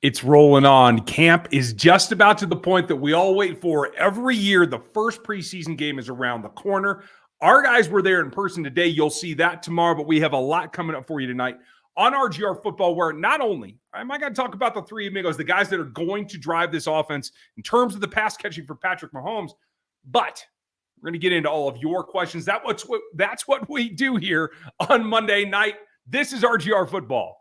It's rolling on. Camp is just about to the point that we all wait for. Every year, the first preseason game is around the corner. Our guys were there in person today. You'll see that tomorrow, but we have a lot coming up for you tonight on RGR Football, where not only am I going to talk about the Three Amigos, the guys that are going to drive this offense in terms of the pass catching for Patrick Mahomes, but we're going to get into all of your questions. That's what we do here on Monday night. This is RGR Football.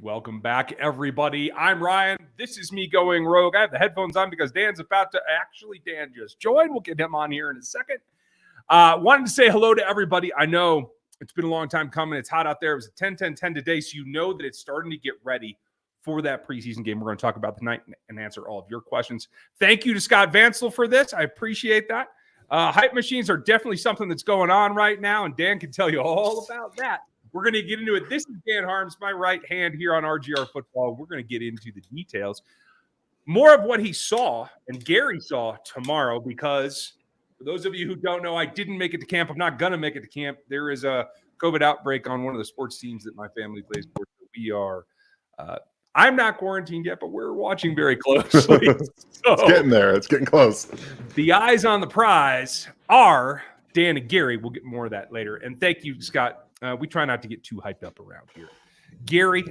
Welcome back, everybody. I'm Ryan. This is me going rogue. I have the headphones on because Dan's about to Dan just joined. We'll get him on here in a second. Wanted to say hello to everybody. I know it's been a long time coming. It's hot out there. It was a 10-10-10 today, so you know that it's starting to get ready for that preseason game we're going to talk about tonight and answer all of your questions. Thank you to Scott Vansel for this. I appreciate that. Hype machines are definitely something that's going on right now, and Dan can tell you all about that. We're going to get into it. This is Dan Harms, my right hand here on RGR Football. We're going to get into the details. More of what he saw and Gary saw tomorrow, because for those of you who don't know, I didn't make it to camp. I'm not going to make it to camp. There is a COVID outbreak on one of the sports teams that my family plays for. We are I'm not quarantined yet, but we're watching very closely. So, it's getting there. It's getting close. The eyes on the prize are Dan and Gary. We'll get more of that later. And thank you, Scott. We try not to get too hyped up around here. Gary,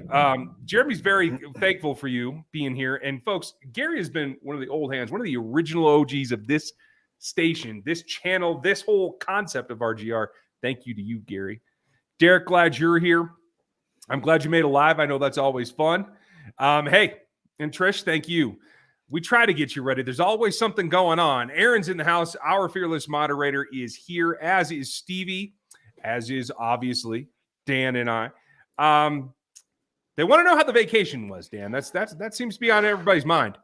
Jeremy's very thankful for you being here. And folks, Gary has been one of the old hands, one of the original OGs of this station, this channel, this whole concept of RGR. Thank you to you, Gary. Derek, glad you're here. I'm glad you made it live. I know that's always fun. Hey, and Trish, thank you. We try to get you ready. There's always something going on. Aaron's in the house. Our fearless moderator is here, as is Stevie, as is obviously Dan and I. They want to know how the vacation was, Dan. That seems to be on everybody's mind.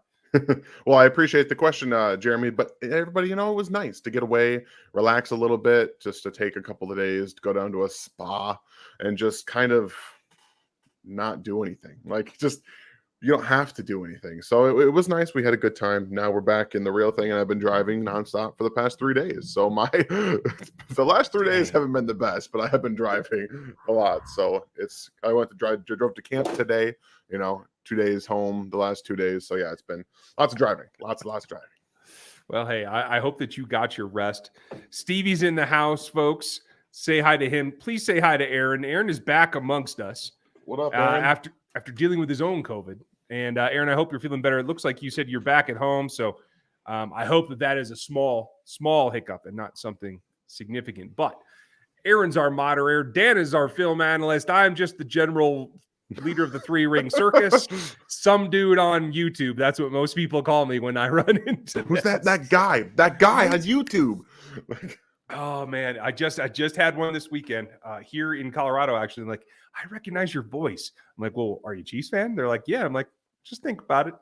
Well, I appreciate the question, Jeremy, but everybody, it was nice to get away, relax a little bit, just to take a couple of days to go down to a spa and just kind of not do anything. You don't have to do anything. So it was nice. We had a good time. Now we're back in the real thing, and I've been driving nonstop for the past 3 days. So the last 3 days haven't been the best, but I have been driving a lot. So I drove to camp today, 2 days home the last 2 days. So yeah, it's been lots of driving, lots of driving. Well, hey, I hope that you got your rest. Stevie's in the house, folks. Say hi to him. Please say hi to Aaron. Aaron is back amongst us. What up, Aaron? After dealing with his own COVID. And Aaron, I hope you're feeling better. It looks like you said you're back at home. So I hope that is a small hiccup and not something significant. But Aaron's our moderator. Dan is our film analyst. I'm just the general leader of the three-ring circus. Some dude on YouTube. That's what most people call me when I run into Who's that guy? That guy has YouTube. Oh man, I just had one this weekend here in Colorado. Actually, I recognize your voice. I'm like, well, are you a Chiefs fan? They're like, yeah. I'm like, just think about it.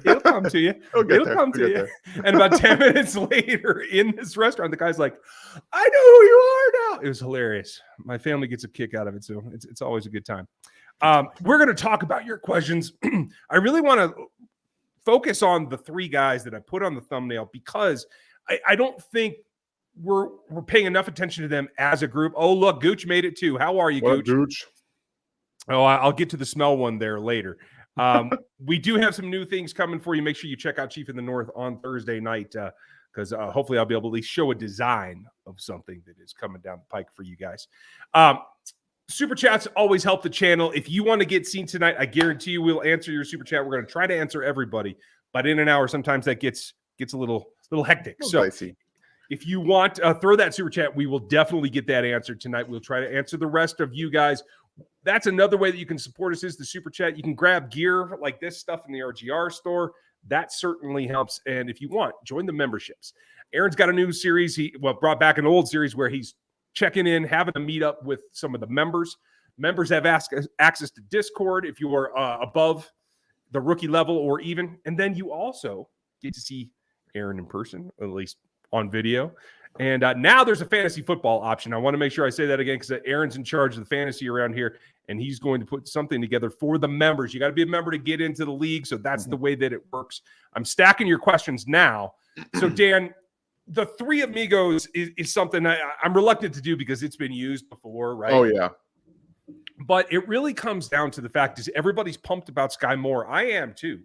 It'll come to you. It'll come to you. And about 10 minutes later in this restaurant, the guy's like, I know who you are now. It was hilarious. My family gets a kick out of it, so it's always a good time. We're going to talk about your questions. I really want to focus on the three guys that I put on the thumbnail because I don't think we're paying enough attention to them as a group. Oh, look, Gooch made it too. How are you, Gooch? Gooch? Oh, I'll get to the smell one there later. We do have some new things coming for you. Make sure you check out Chief in the North on Thursday night because hopefully I'll be able to at least show a design of something that is coming down the pike for you guys. Super chats always help the channel. If you want to get seen tonight, I guarantee you we'll answer your super chat. We're going to try to answer everybody, but in an hour, sometimes that gets a little hectic. So dicey. If you want, throw that super chat. We will definitely get that answered tonight. We'll try to answer the rest of you guys. That's another way that you can support us is the super chat. You can grab gear like this stuff in the RGR store. That certainly helps. And if you want, join the memberships. Aaron's got a new series. He brought back an old series where he's checking in, having a meet up with some of the members. Members have access to Discord if you are above the rookie level or even. And then you also get to see Aaron in person, at least on video. And now there's a fantasy football option. I want to make sure I say that again because Aaron's in charge of the fantasy around here, and he's going to put something together for the members. You got to be a member to get into the league, so that's the way that it works. I'm stacking your questions now. So, Dan, the Three Amigos is something I'm reluctant to do because it's been used before, right? Oh, yeah. But it really comes down to the fact is everybody's pumped about Sky Moore. I am too.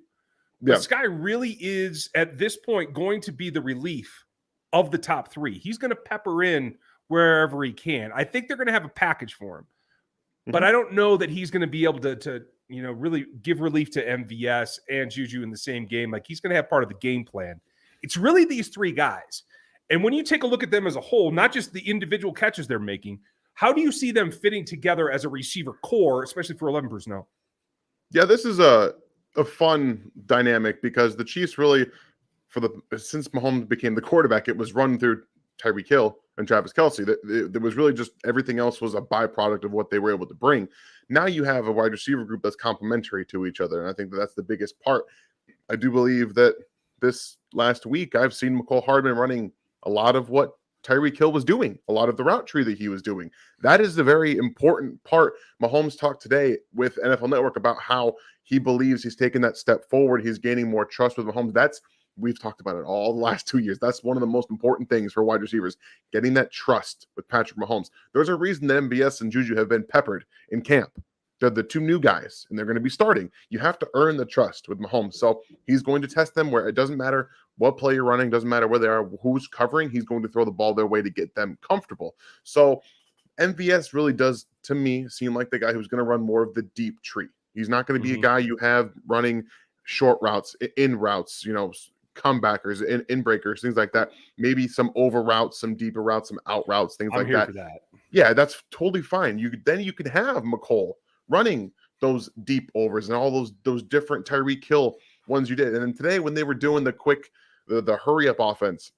Yeah. But Sky really is, at this point, going to be the relief of the top three. He's going to pepper in wherever he can. I think they're going to have a package for him. But I don't know that he's going to be able to really give relief to MVS and Juju in the same game. Like, he's going to have part of the game plan. It's really these three guys. And when you take a look at them as a whole, not just the individual catches they're making, how do you see them fitting together as a receiver core, especially for 11 personnel? Yeah, this is a fun dynamic because the Chiefs really, since Mahomes became the quarterback, it was run through Tyreek Hill and Travis Kelce. There was really just everything else was a byproduct of what they were able to bring. Now you have a wide receiver group that's complementary to each other, and I think that's the biggest part. I do believe that this last week I've seen McCole Hardman running a lot of what Tyreek Hill was doing, a lot of the route tree that he was doing. That is the very important part. Mahomes talked today with NFL Network about how he believes he's taken that step forward. He's gaining more trust with Mahomes. We've talked about it all the last 2 years. That's one of the most important things for wide receivers, getting that trust with Patrick Mahomes. There's a reason that MVS and Juju have been peppered in camp. They're the two new guys, and they're going to be starting. You have to earn the trust with Mahomes. So he's going to test them where it doesn't matter what play you're running, doesn't matter where they are, who's covering. He's going to throw the ball their way to get them comfortable. So MVS really does, to me, seem like the guy who's going to run more of the deep tree. He's not going to be a guy you have running short routes, in routes, comebackers, in breakers, things like that. Maybe some over routes, some deeper routes, some out routes, things like that. For that. Yeah, that's totally fine. You can have McCole running those deep overs and all those different Tyreek Hill ones you did. And then today when they were doing the hurry up offense,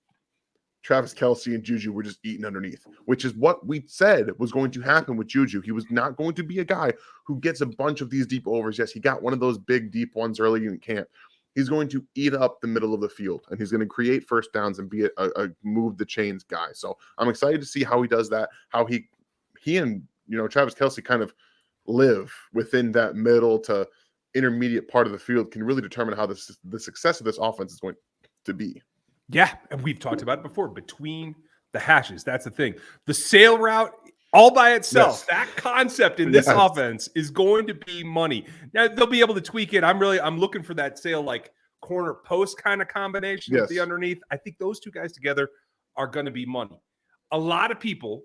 Travis Kelce and Juju were just eating underneath, which is what we said was going to happen with Juju. He was not going to be a guy who gets a bunch of these deep overs. Yes, he got one of those big deep ones early in camp. He's going to eat up the middle of the field, and he's going to create first downs and be a move the chains guy. So I'm excited to see how he does that, how he and Travis Kelce kind of live within that middle to intermediate part of the field, can really determine how the success of this offense is going to be. Yeah, and we've talked about it before. Between the hashes, that's the thing. The sail route all by itself, that concept in this offense is going to be money. Now they'll be able to tweak it. I'm looking for that sail like corner post kind of combination with the underneath. I think those two guys together are going to be money. A lot of people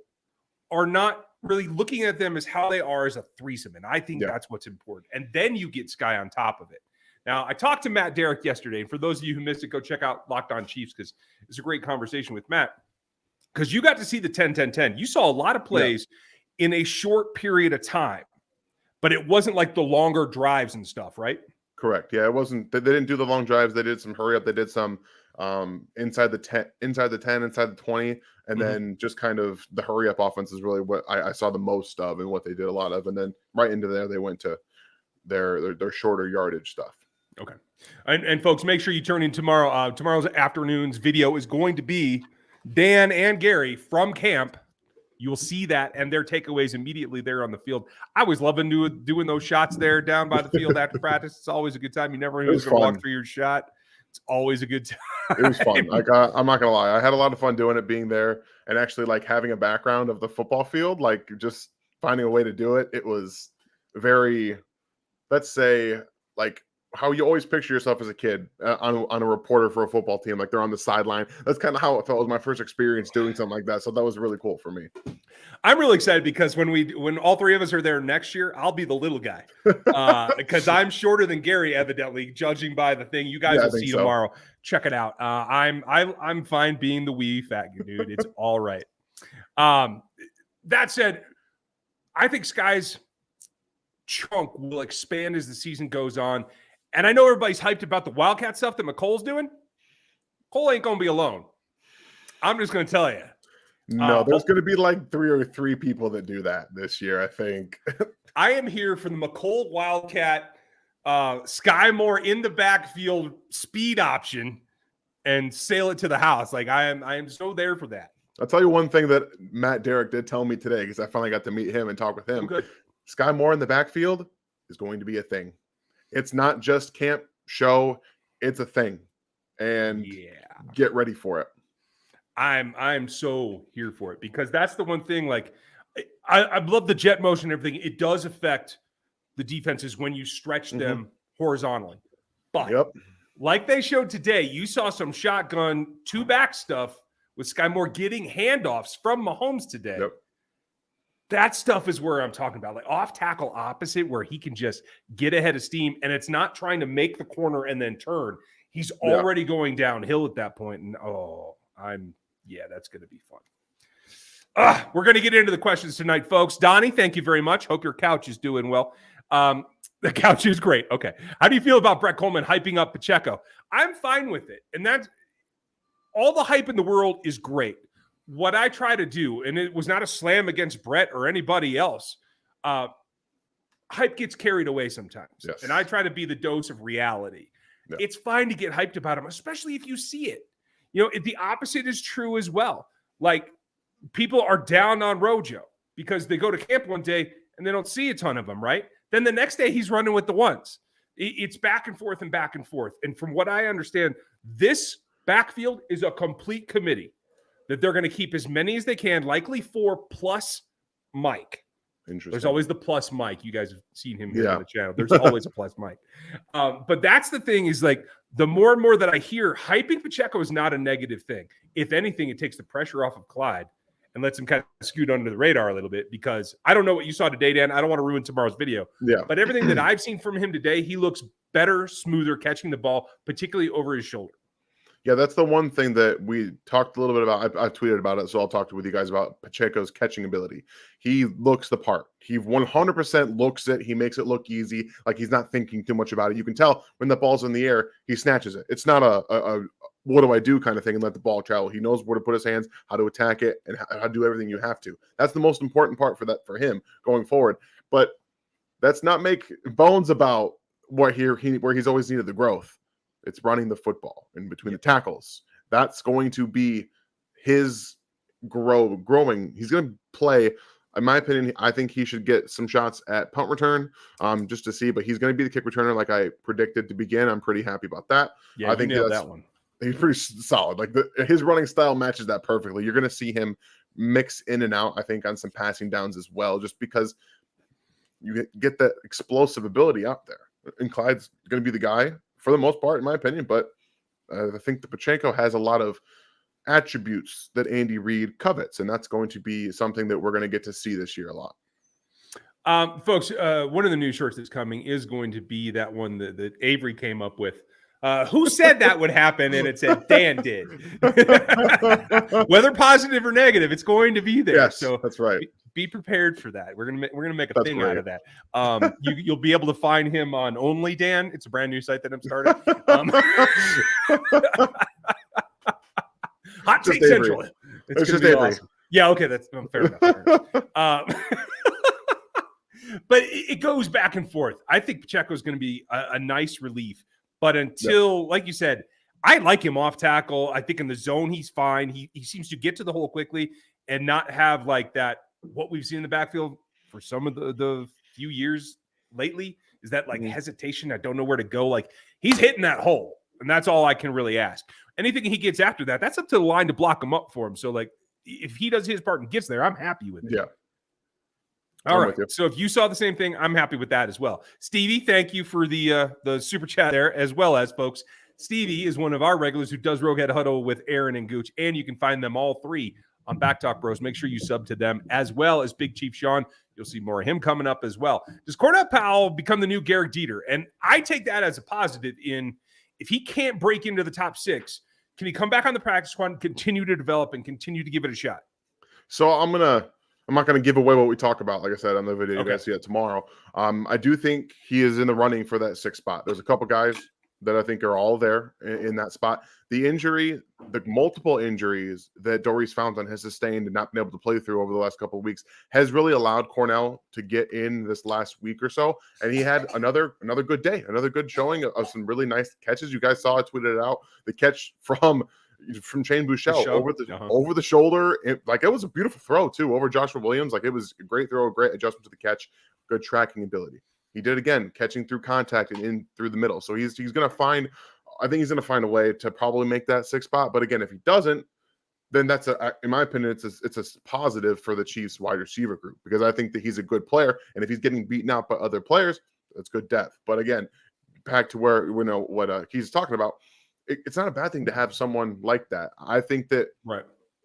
are not really looking at them as how they are as a threesome, and I think that's what's important. And then you get Sky on top of it. Now, I talked to Matt Derrick yesterday, and for those of you who missed it, go check out Locked On Chiefs because it's a great conversation with Matt. Because you got to see the 10-10-10. You saw a lot of plays in a short period of time, but it wasn't like the longer drives and stuff, right? Correct. Yeah, it wasn't. They didn't do the long drives. They did some hurry up. They did some inside the 10, inside the 20, and then just kind of the hurry up offense is really what I saw the most of and what they did a lot of. And then right into there, they went to their shorter yardage stuff. Okay. And folks, make sure you turn in tomorrow. Tomorrow's afternoon's video is going to be Dan and Gary from camp. You will see that and their takeaways immediately there on the field. I always love doing those shots there down by the field after practice. It's always a good time. You never know who's going to walk through your shot. It's always a good time. It was fun. Like I'm not gonna lie, I had a lot of fun doing it, being there, and actually like having a background of the football field, like just finding a way to do it. It was very, let's say, like how you always picture yourself as a kid on a reporter for a football team, like they're on the sideline. That's kind of how it felt. It was my first experience doing something like that, so that was really cool for me. I'm really excited because when all three of us are there next year, I'll be the little guy because I'm shorter than Gary, evidently, judging by the thing you guys will see tomorrow. Check it out. I'm fine being the wee fat dude. It's all right. That said, I think Sky's chunk will expand as the season goes on. And I know everybody's hyped about the Wildcat stuff that McCole's doing. Cole ain't going to be alone. I'm just going to tell you. No, there's going to be like three people that do that this year, I think. I am here for the McCole Wildcat, Sky Moore in the backfield speed option and sail it to the house. Like I am so there for that. I'll tell you one thing that Matt Derrick did tell me today, because I finally got to meet him and talk with him. Good. Sky Moore in the backfield is going to be a thing. It's not just camp show, it's a thing. And get ready for it. I'm so here for it, because that's the one thing, like, I love the jet motion and everything. It does affect the defenses when you stretch them horizontally. But like they showed today, you saw some shotgun two-back stuff with Sky Moore getting handoffs from Mahomes today. That stuff is where I'm talking about, like off tackle opposite, where he can just get ahead of steam, and it's not trying to make the corner and then turn. He's already going downhill at that point. And that's going to be fun. We're going to get into the questions tonight, folks. Donnie, thank you very much. Hope your couch is doing well. The couch is great. Okay. How do you feel about Brett Coleman hyping up Pacheco? I'm fine with it. And that's all the hype in the world is great. What I try to do, and it was not a slam against Brett or anybody else, hype gets carried away sometimes. Yes. And I try to be the dose of reality. It's fine to get hyped about him, especially if you see it. The opposite is true as well. Like, people are down on Rojo because they go to camp one day and they don't see a ton of them, right? Then the next day he's running with the ones. It's back and forth and back and forth. And from what I understand, this backfield is a complete committee that they're going to keep as many as they can, likely 4 plus Mike. Interesting. There's always the plus Mike. You guys have seen him here on the channel. There's always a plus Mike. But that's the thing, is like, the more and more that I hear, hyping Pacheco is not a negative thing. If anything, it takes the pressure off of Clyde and lets him kind of scoot under the radar a little bit, because I don't know what you saw today, Dan. I don't want to ruin tomorrow's video. But everything that I've seen from him today, he looks better, smoother, catching the ball, particularly over his shoulder. Yeah, that's the one thing that we talked a little bit about. I've tweeted about it, so I'll talk with you guys about Pacheco's catching ability. He looks the part. He 100% looks it. He makes it look easy, like he's not thinking too much about it. You can tell when the ball's in the air, he snatches it. It's not a what do I do kind of thing and let the ball travel. He knows where to put his hands, how to attack it, and how to do everything you have to. That's the most important part for him going forward. But let's not make bones about where he's always needed the growth. It's running the football in between the tackles. That's going to be his growing. He's going to play. In my opinion, I think he should get some shots at punt return, just to see. But he's going to be the kick returner, like I predicted to begin. I'm pretty happy about that. Yeah, I think nailed that one. He's pretty solid. Like his running style matches that perfectly. You're going to see him mix in and out, I think, on some passing downs as well, just because you get that explosive ability out there. And Clyde's going to be the guy for the most part, in my opinion. But I think the Pacheco has a lot of attributes that Andy Reid covets, and that's going to be something that we're going to get to see this year a lot. Folks, one of the new shorts that's coming is going to be that one that Avery came up with. Who said that would happen? And it said Dan did. Whether positive or negative, it's going to be there. Yes, so that's right. Be prepared for that. We're gonna make a thing out of that. You'll be able to find him on Only Dan. It's a brand new site that I'm starting. Hot Take Central. It's just Avery. Awesome. Yeah, okay, that's fair enough. But it goes back and forth. I think Pacheco is going to be a nice relief. But until, like you said, I like him off tackle. I think in the zone he's fine. He seems to get to the hole quickly and not have like that, what we've seen in the backfield for some of the few years lately, is that like hesitation. I don't know where to go. Like, he's hitting that hole, and that's all I can really ask. Anything he gets after that, that's up to the line to block him up for him. So, like, if he does his part and gets there, I'm happy with it. Yeah. All right. So if you saw the same thing, I'm happy with that as well. Stevie, thank you for the super chat there, as well as, folks, Stevie is one of our regulars who does Rogue Head Huddle with Aaron and Gooch, and you can find them all three on Back Talk Bros. Make sure you sub to them, as well as Big Chief Sean. You'll see more of him coming up as well. Does Cordell Powell become the new Garrett Dieter? And I take that as a positive. If he can't break into the top 6, can he come back on the practice squad, continue to develop, and continue to give it a shot? So I'm not going to give away what we talk about, like I said, on the video. You guys see it tomorrow. I do think he is in the running for that 6th spot. There's a couple guys that I think are all there in that spot. The multiple injuries that Doris Fountain has sustained and not been able to play through over the last couple of weeks has really allowed Cornell to get in this last week or so. And he had another good day, another good showing of some really nice catches. You guys saw, I tweeted it out, the catch from from Shane Buechele Uh-huh. over the shoulder. It was a beautiful throw too over Joshua Williams. Like, it was a great throw, great adjustment to the catch, good tracking ability. He did again, catching through contact and in through the middle. So he's going to find. I think he's going to find a way to probably make that 6th spot. But again, if he doesn't, then that's in my opinion, it's a positive for the Chiefs wide receiver group, because I think that he's a good player, and if he's getting beaten out by other players, that's good depth. But again, back to where we know what he's talking about. It's not a bad thing to have someone like that. I think that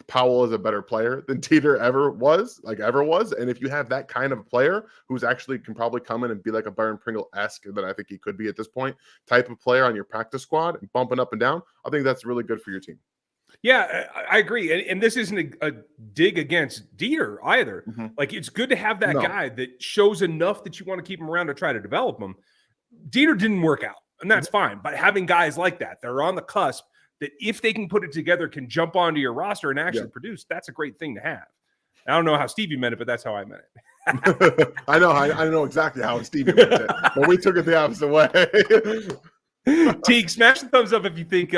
Powell is a better player than Teeter ever was. And if you have that kind of a player who's actually can probably come in and be like a Byron Pringle-esque, that I think he could be at this point, type of player on your practice squad and bumping up and down, I think that's really good for your team. Yeah, I agree. And this isn't a dig against Dieter either. Mm-hmm. Like, it's good to have that guy that shows enough that you want to keep him around to try to develop him. Dieter didn't work out, and that's fine. But having guys like that, they're on the cusp, that if they can put it together, can jump onto your roster and actually produce, that's a great thing to have. I don't know how Stevie meant it, but that's how I meant it. I know exactly how Stevie meant it, but we took it the opposite way. Teague, smash the thumbs up if you think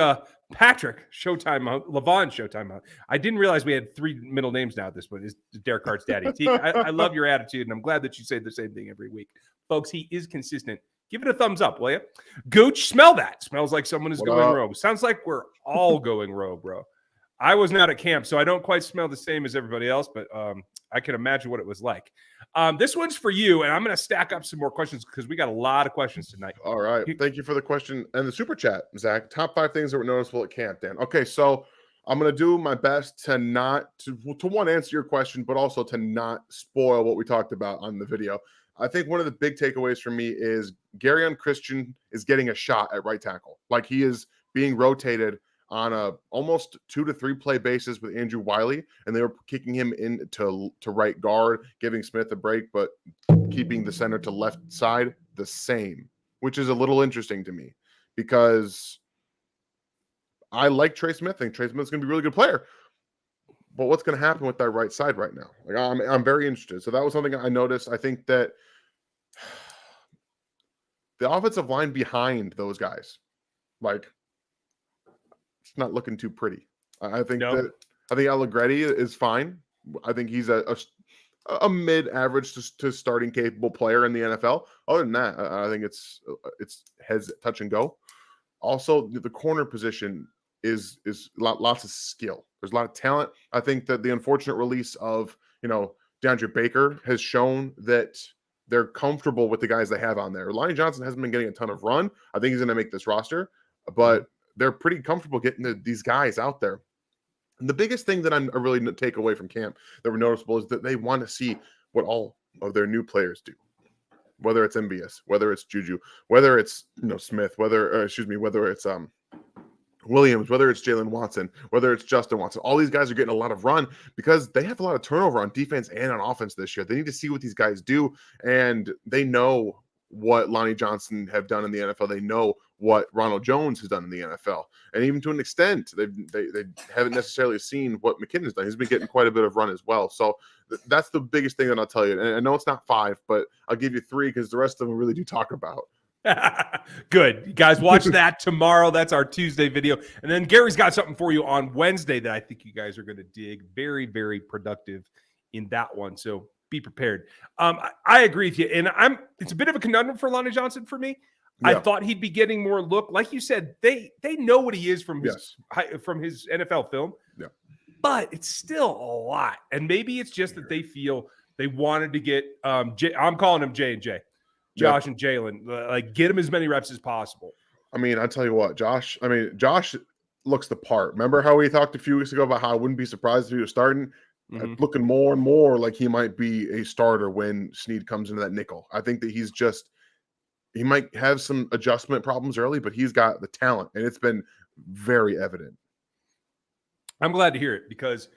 Patrick Showtime out, Levon Showtime out. I didn't realize we had 3 middle names now at this point. Is Derek Cart's daddy. Teague, I love your attitude, and I'm glad that you say the same thing every week. Folks, he is consistent. Give it a thumbs up, will you? Gooch, smell that. Smells like someone is going rogue. Sounds like we're all going rogue, bro. I was not at camp, so I don't quite smell the same as everybody else, but I can imagine what it was like. This one's for you, and I'm going to stack up some more questions because we got a lot of questions tonight. All right. Thank you for the question and the super chat, Zach. Top 5 things that were noticeable at camp, Dan. Okay, so I'm going to do my best to not to one, answer your question, but also to not spoil what we talked about on the video. I think one of the big takeaways for me is Garyon Christian is getting a shot at right tackle. Like, he is being rotated on a almost 2 to 3 play basis with Andrew Wiley, and they were kicking him in to right guard, giving Smith a break, but keeping the center to left side the same, which is a little interesting to me because I like Trey Smith. I think Trey Smith's going to be a really good player. But what's going to happen with that right side right now? Like, I'm very interested. So that was something I noticed. I think that the offensive line behind those guys, like, it's not looking too pretty. I think Allegretti is fine. I think he's a mid-average to starting capable player in the NFL. Other than that, I think it's heads touch and go. Also, the corner position is lots of skill. There's a lot of talent. I think that the unfortunate release of DeAndre Baker has shown that they're comfortable with the guys they have on there. Lonnie Johnson hasn't been getting a ton of run. I think he's going to make this roster, but they're pretty comfortable getting these guys out there. And the biggest thing that I really take away from camp that were noticeable is that they want to see what all of their new players do. Whether it's MVS, whether it's Juju, whether it's Smith, whether it's Williams, whether it's Jalen Watson, whether it's Justin Watson. All these guys are getting a lot of run because they have a lot of turnover on defense and on offense this year. They need to see what these guys do, and they know what Lonnie Johnson have done in the NFL. They know what Ronald Jones has done in the NFL. And even to an extent, they haven't necessarily seen what McKinnon's done. He's been getting quite a bit of run as well. So that's the biggest thing that I'll tell you. And I know it's not 5, but I'll give you 3 because the rest of them really do talk about. Good. You guys watch that tomorrow. That's our Tuesday video. And then Gary's got something for you on Wednesday that I think you guys are going to dig. Very, very productive in that one. So be prepared. I agree with you. And it's a bit of a conundrum for Lonnie Johnson for me. Yeah. I thought he'd be getting more look. Like you said, they know what he is from his NFL film. Yeah. But it's still a lot. And maybe it's just that they feel they wanted to get I'm calling him J&J. Josh and Jalen, like, get him as many reps as possible. I mean, I tell you what, Josh looks the part. Remember how we talked a few weeks ago about how I wouldn't be surprised if he was starting? Mm-hmm. Looking more and more like he might be a starter when Snead comes into that nickel. I think that he might have some adjustment problems early, but he's got the talent, and it's been very evident. I'm glad to hear it because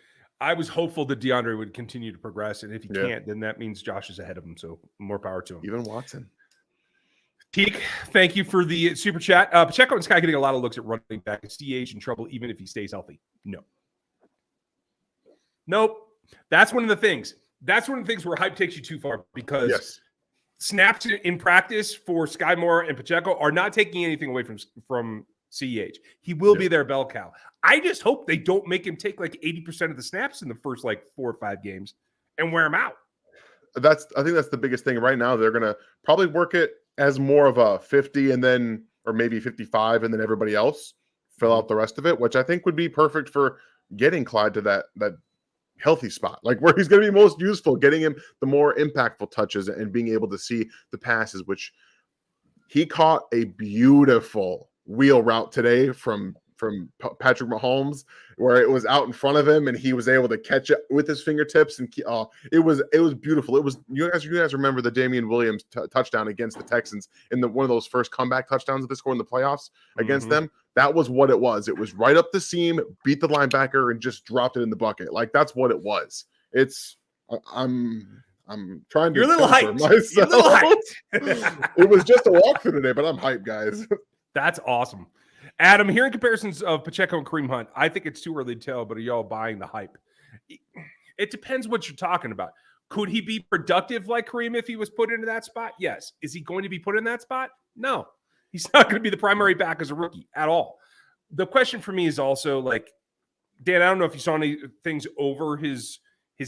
I was hopeful that DeAndre would continue to progress, and if he can't, then that means Josh is ahead of him, so more power to him. Even Watson. Teak, thank you for the super chat. Pacheco and Sky getting a lot of looks at running back. Is CH in trouble even if he stays healthy? No. Nope. That's one of the things. That's one of the things where hype takes you too far because snaps in practice for Sky Moore and Pacheco are not taking anything away from CEH. He will be their bell cow. I just hope they don't make him take like 80% of the snaps in the first like 4 or 5 games and wear him out. I think that's the biggest thing right now. They're gonna probably work it as more of a 50 and then, or maybe 55, and then everybody else fill out the rest of it, which I think would be perfect for getting Clyde to that healthy spot, like where he's going to be most useful, getting him the more impactful touches and being able to see the passes, which he caught a beautiful wheel route today from Patrick Mahomes, where it was out in front of him and he was able to catch it with his fingertips, and it was beautiful. It was you guys remember the Damian Williams touchdown against the Texans in one of those first comeback touchdowns that they scored in the playoffs against them. That was what it was. It was right up the seam, beat the linebacker, and just dropped it in the bucket. Like that's what it was. I'm trying to. You're a little hyped. You're a little hyped. It was just a walkthrough today, but I'm hyped, guys. That's awesome. Adam, hearing comparisons of Pacheco and Kareem Hunt, I think it's too early to tell, but are y'all buying the hype? It depends what you're talking about. Could he be productive like Kareem if he was put into that spot? Yes. Is he going to be put in that spot? No. He's not going to be the primary back as a rookie at all. The question for me is also like, Dan, I don't know if you saw any things over his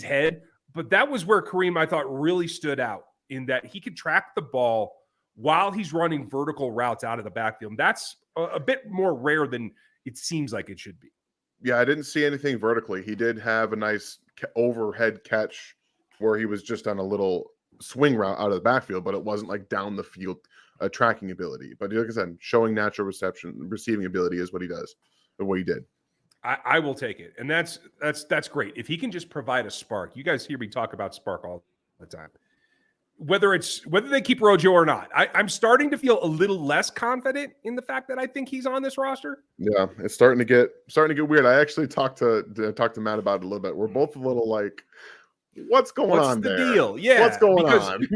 head, but that was where Kareem, I thought, really stood out in that he could track the ball while he's running vertical routes out of the backfield. That's a bit more rare than it seems like it should be. Yeah, I didn't see anything vertically. He did have a nice overhead catch where he was just on a little swing route out of the backfield, but it wasn't like down the field tracking ability. But like I said, showing natural receiving ability is what he does, and what he did. I will take it, and that's great. If he can just provide a spark, you guys hear me talk about spark all the time. Whether they keep Rojo or not, I'm starting to feel a little less confident in the fact that I think he's on this roster. Yeah, it's starting to get weird. I actually talked to Matt about it a little bit. We're both a little like, what's going on there? What's the deal? Yeah, what's going on?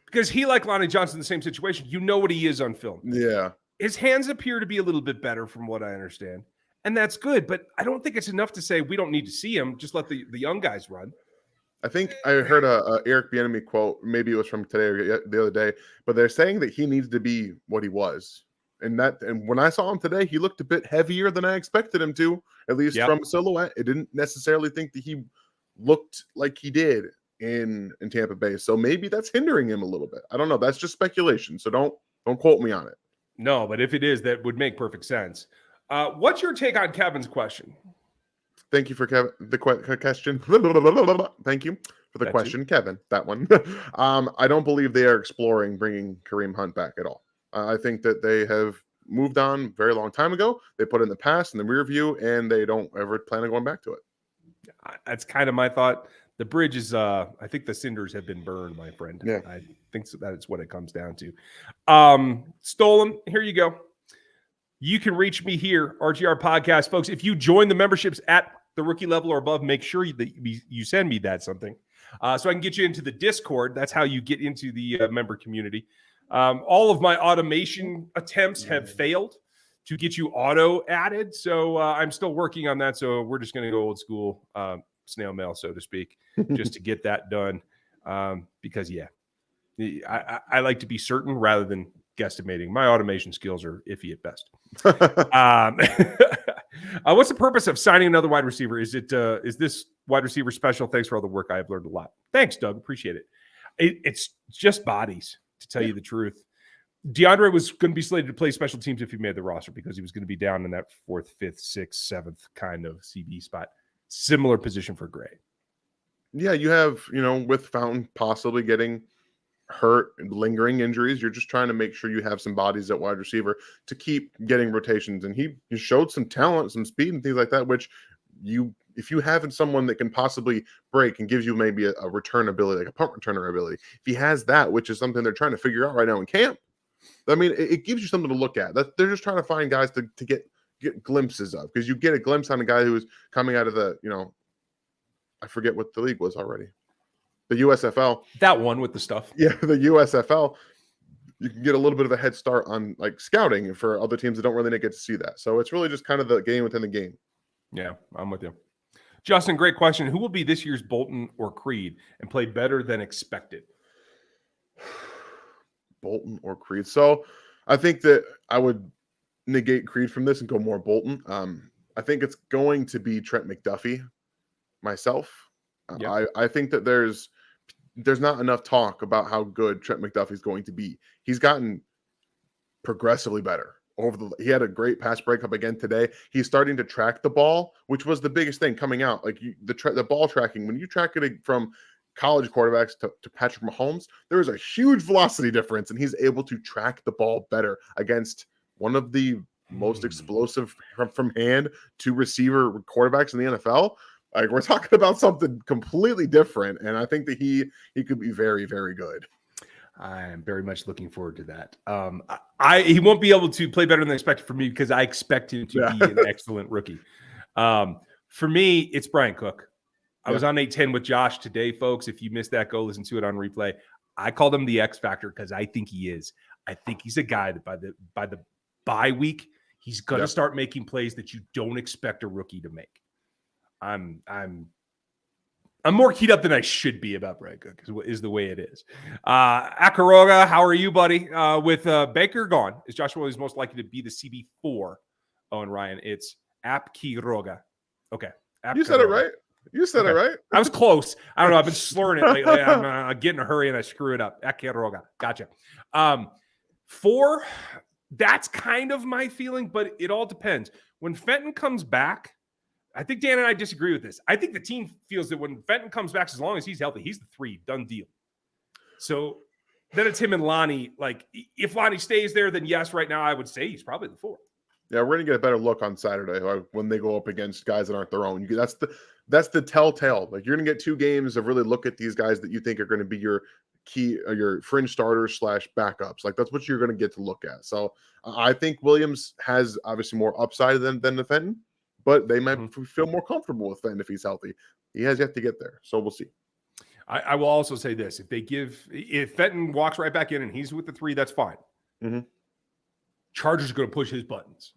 Because he, like Lonnie Johnson, in the same situation. You know what he is on film. Yeah, his hands appear to be a little bit better, from what I understand, and that's good. But I don't think it's enough to say we don't need to see him. Just let the young guys run. I think I heard a Eric Bieniemy quote. Maybe it was from today or the other day, but they're saying that he needs to be what he was. And when I saw him today, he looked a bit heavier than I expected him to, at least from silhouette. I didn't necessarily think that he looked like he did in Tampa Bay. So maybe that's hindering him a little bit. I don't know. That's just speculation. So don't quote me on it. No, but if it is, that would make perfect sense. What's your take on Kevin's question? Thank you for the question. Thank you for the question, Kevin. That one. I don't believe they are exploring bringing Kareem Hunt back at all. I think that they have moved on a very long time ago. They put it in the past, in the rear view, and they don't ever plan on going back to it. That's kind of my thought. The bridge is, I think the cinders have been burned, my friend. Yeah. I think that's what it comes down to. Stolen, here you go. You can reach me here, RGR Podcast. Folks, if you join the memberships at the rookie level or above, make sure that you send me that something so I can get you into the Discord. That's how you get into the member community. All of my automation attempts have failed to get you auto added. So I'm still working on that. So we're just going to go old school snail mail, so to speak, just to get that done. Because, I like to be certain rather than guesstimating. My automation skills are iffy at best. What's the purpose of signing another wide receiver? Is this wide receiver special? Thanks for all the work. I have learned a lot. Thanks, Doug. Appreciate it. It's just bodies, to tell you the truth. DeAndre was going to be slated to play special teams if he made the roster because he was going to be down in that 4th, 5th, 6th, 7th kind of CB spot. Similar position for Gray. Yeah, you have, with Fountain possibly getting hurt and lingering injuries, you're just trying to make sure you have some bodies at wide receiver to keep getting rotations. And he showed some talent, some speed and things like that, which if you have someone that can possibly break and gives you maybe a return ability, like a punt returner ability, if he has that, which is something they're trying to figure out right now in camp, I mean, it gives you something to look at. They're just trying to find guys to get glimpses of, because you get a glimpse on a guy who is coming out of the, I forget what the league was already. The USFL. That one with the stuff. Yeah, the USFL. You can get a little bit of a head start on like scouting for other teams that don't really get to see that. So it's really just kind of the game within the game. Yeah, I'm with you. Justin, great question. Who will be this year's Bolton or Creed and play better than expected? Bolton or Creed. So I think that I would negate Creed from this and go more Bolton. I think it's going to be Trent McDuffie myself. Yeah. I think that there's not enough talk about how good Trent McDuffie is going to be. He's gotten progressively better. He had a great pass breakup again today. He's starting to track the ball, which was the biggest thing coming out. Like the ball tracking, when you track it from college quarterbacks to Patrick Mahomes, there is a huge velocity difference, and he's able to track the ball better against one of the most explosive from hand to receiver quarterbacks in the NFL. Like, we're talking about something completely different, and I think that he could be very, very good. I am very much looking forward to that. He won't be able to play better than expected for me because I expect him to be an excellent rookie. For me, it's Brian Cook. I was on 810 with Josh today, folks. If you missed that, go listen to it on replay. I called him the X Factor because I think he is. I think he's a guy that by the bye week, he's going to start making plays that you don't expect a rookie to make. I'm more keyed up than I should be about Brian Cook, is the way it is. Akaroga, how are you, buddy? With Baker gone, is Joshua Williams most likely to be the CB4? Oh, and Ryan, it's Apkiroga. Okay. You said it right. You said it right. I was close. I don't know. I've been slurring it lately. I get in a hurry and I screw it up. Apkiroga. Gotcha. 4, that's kind of my feeling, but it all depends. When Fenton comes back, I think Dan and I disagree with this. I think the team feels that when Fenton comes back, as long as he's healthy, he's the 3, done deal. So then it's him and Lonnie. Like, if Lonnie stays there, then yes, right now I would say he's probably the 4. Yeah, we're gonna get a better look on Saturday when they go up against guys that aren't their own. That's the telltale. Like, you're gonna get 2 games of really look at these guys that you think are going to be your key, your fringe starters / backups. Like, that's what you're going to get to look at. So I think Williams has obviously more upside than the Fenton, but they might feel more comfortable with Fenton if he's healthy. He has yet to get there, so we'll see. I will also say this: if Fenton walks right back in and he's with the 3, that's fine. Chargers are going to push his buttons.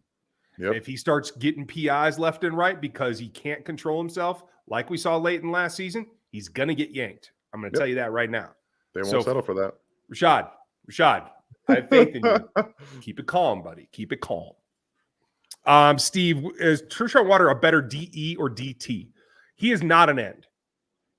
Yep. If he starts getting PIs left and right because he can't control himself, like we saw late in last season, he's going to get yanked. I'm going to tell you that right now. They won't settle for that. Rashad, I have faith in you. Keep it calm, buddy. Keep it calm. Steve, is Trishawn Water a better DE or DT? He is not an end.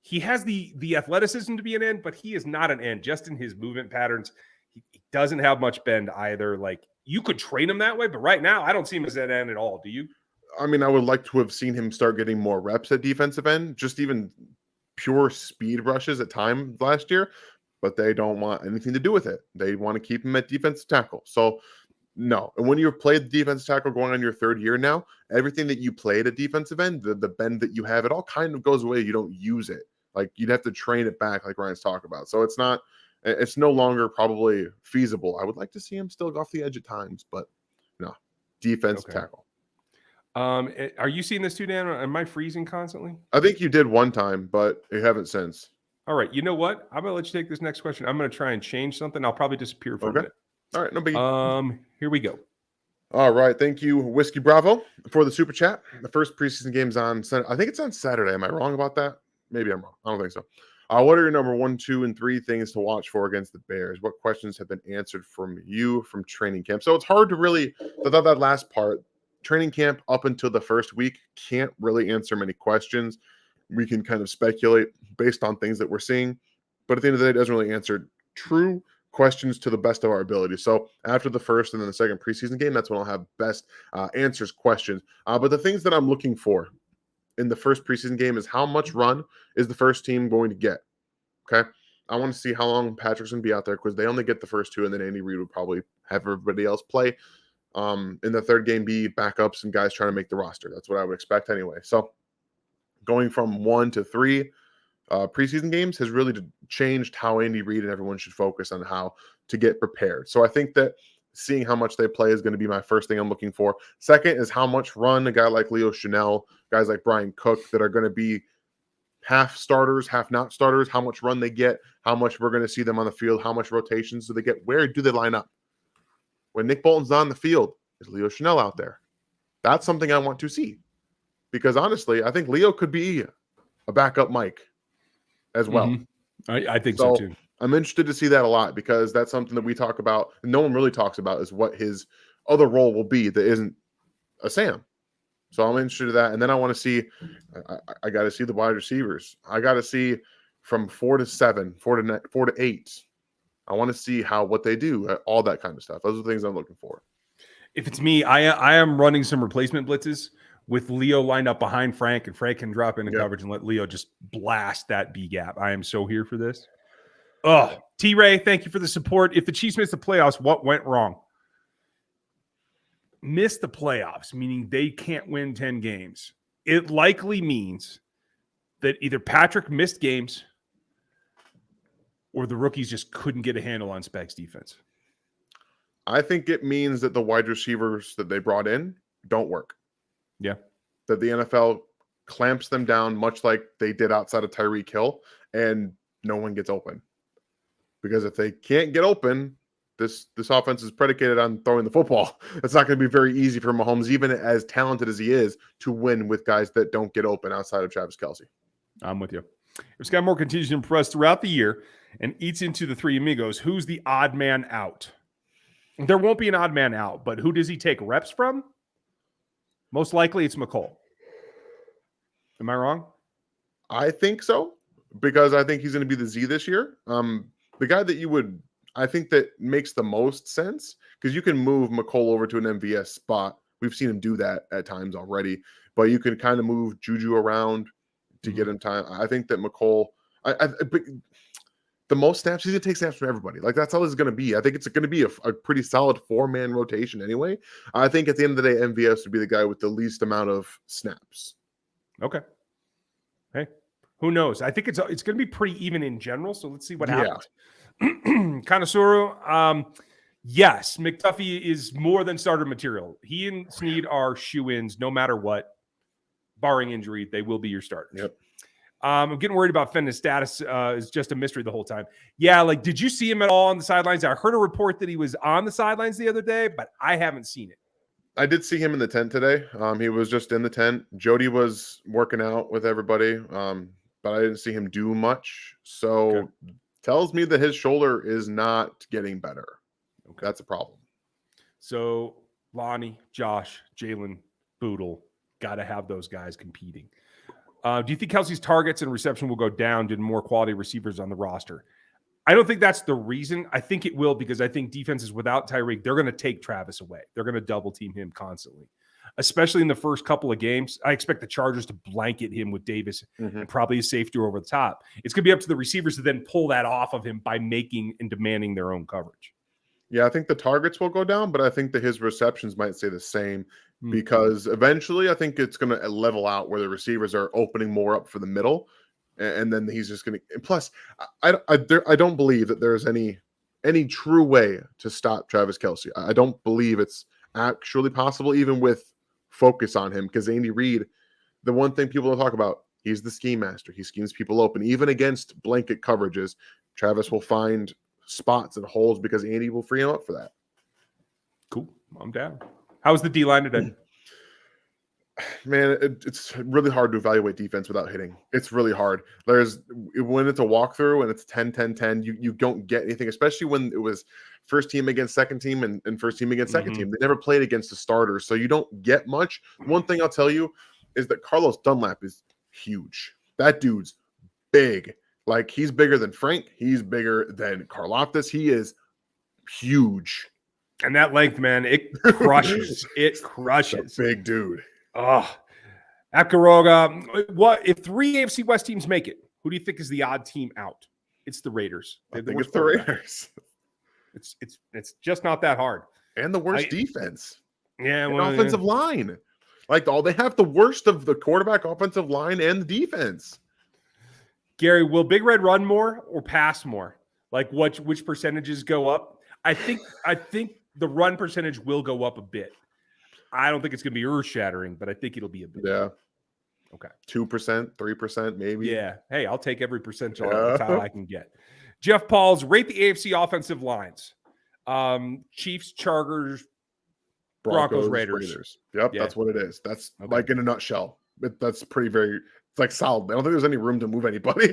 He has the athleticism to be an end, but he is not an end. Just in his movement patterns, he doesn't have much bend either. Like, you could train him that way, but right now I don't see him as an end at all. Do you? I mean, I would like to have seen him start getting more reps at defensive end, just even pure speed rushes at times last year, but they don't want anything to do with it. They want to keep him at defensive tackle. So no. And when you've played the defensive tackle going on your 3rd year now, everything that you played at defensive end, the bend that you have, it all kind of goes away. You don't use it. Like, you'd have to train it back, like Ryan's talking about. So it's no longer probably feasible. I would like to see him still go off the edge at times, but no, defensive tackle. Are you seeing this too, Dan? Am I freezing constantly? I think you did one time, but you haven't since. All right. You know what? I'm going to let you take this next question. I'm going to try and change something. I'll probably disappear for a minute. All right. No biggie. Here we go. All right. Thank you, Whiskey Bravo, for the super chat. The first preseason game's on Sunday. I think it's on Saturday. Am I wrong about that? Maybe I'm wrong. I don't think so. What are your number 1, 2, and 3 things to watch for against the Bears? What questions have been answered from you from training camp? So it's hard to really, that last part, training camp up until the first week, can't really answer many questions. We can kind of speculate based on things that we're seeing, but at the end of the day, it doesn't really answer true questions to the best of our ability. So after the first and then the second preseason game, that's when I'll have best answers questions. But the things that I'm looking for in the first preseason game is how much run is the first team going to get. Okay. I want to see how long Patrick's going to be out there, because they only get the first 2, and then Andy Reid would probably have everybody else play. In the third game, be backups and guys trying to make the roster. That's what I would expect anyway. So going from 1 to 3 preseason games has really changed how Andy Reid and everyone should focus on how to get prepared. So I think that seeing how much they play is going to be my first thing I'm looking for. Second is how much run a guy like Leo Chanel, guys like Brian Cook that are going to be half starters, half not starters, how much run they get, how much we're going to see them on the field, how much rotations do they get, where do they line up? When Nick Bolton's on the field, is Leo Chanel out there? That's something I want to see, because honestly, I think Leo could be a backup Mike as well. I think so too. I'm interested to see that a lot, because that's something that we talk about and no one really talks about, is what his other role will be that isn't a Sam. So I'm interested in that. And then I want to see, I got to see the wide receivers. I got to see from 4 to 7, 4 to 8. I want to see what they do, all that kind of stuff. Those are the things I'm looking for. If it's me, I am running some replacement blitzes with Leo lined up behind Frank, and Frank can drop into coverage and let Leo just blast that B gap. I am so here for this. Oh, T-Ray, thank you for the support. If the Chiefs missed the playoffs, what went wrong? Missed the playoffs, meaning they can't win 10 games. It likely means that either Patrick missed games or the rookies just couldn't get a handle on Spag's defense. I think it means that the wide receivers that they brought in don't work. Yeah. That the NFL clamps them down much like they did outside of Tyreek Hill, and no one gets open. Because if they can't get open, this offense is predicated on throwing the football. It's not going to be very easy for Mahomes, even as talented as he is, to win with guys that don't get open outside of Travis Kelce. I'm with you. If Scott Moore continues to impress throughout the year and eats into the Three Amigos, who's the odd man out? There won't be an odd man out, but who does he take reps from? Most likely it's McCole. Am I wrong? I think so, because I think he's going to be the Z this year. The guy that I think that makes the most sense, because you can move McCole over to an MVS spot. We've seen him do that at times already, but you can kind of move Juju around to get him time. I think that McCole, the most snaps, he's going to take snaps from everybody. Like, that's how this is going to be. I think it's going to be a pretty solid 4-man rotation anyway. I think at the end of the day, MVS would be the guy with the least amount of snaps. Okay. Hey, who knows? I think it's going to be pretty even in general, so let's see what happens. Connoisseur, yes, McDuffie is more than starter material. He and Snead are shoe-ins no matter what. Barring injury, they will be your starters. Yep. I'm getting worried about Fenton's status. Is just a mystery the whole time. Yeah, like, did you see him at all on the sidelines? I heard a report that he was on the sidelines the other day, but I haven't seen it. I did see him in the tent today. He was just in the tent. Jody was working out with everybody, but I didn't see him do much. So tells me that his shoulder is not getting better. Okay. That's a problem. So Lonnie, Josh, Jalen, Boodle, got to have those guys competing. Do you think Kelsey's targets and reception will go down due to more quality receivers on the roster? I don't think that's the reason. I think it will, because I think defenses without Tyreek, they're going to take Travis away. They're going to double team him constantly, especially in the first couple of games. I expect the Chargers to blanket him with Davis and probably a safety over the top. It's going to be up to the receivers to then pull that off of him by making and demanding their own coverage. Yeah, I think the targets will go down, but I think that his receptions might stay the same because eventually I think it's going to level out where the receivers are opening more up for the middle. And then he's just going to. Plus, I don't believe that there's any true way to stop Travis Kelce. I don't believe it's actually possible, even with focus on him, because Andy Reid, the one thing people don't talk about, he's the scheme master. He schemes people open, even against blanket coverages. Travis will find spots and holes because Andy will free him up for that. Cool, I'm down. How's the D line today? Man, it's really hard to evaluate defense without hitting. It's really hard. When it's a walkthrough and it's 10-10-10, you don't get anything, especially when it was first team against second team and first team against second team. They never played against the starters, so you don't get much. One thing I'll tell you is that Carlos Dunlap is huge. That dude's big. Like, he's bigger than Frank. He's bigger than Karlaftis. He is huge. And that length, man, it crushes. It crushes. Big dude. Oh, Apkaroga. What if 3 AFC West teams make it? Who do you think is the odd team out? It's the Raiders. I think it's the Raiders. It's just not that hard. And the worst defense. Yeah, offensive line. Like, they have the worst of the quarterback, offensive line, and the defense. Gary, will Big Red run more or pass more? Like, which percentages go up? I think the run percentage will go up a bit. I don't think it's going to be earth-shattering, but I think it'll be a bit. Yeah. Okay. 2%, 3%, maybe. Yeah. Hey, I'll take every percentage I can get. Jeff Pauls, rate the AFC offensive lines. Chiefs, Chargers, Broncos, Raiders. Yep, that's what it is. That's like in a nutshell. That's it's like solid. I don't think there's any room to move anybody.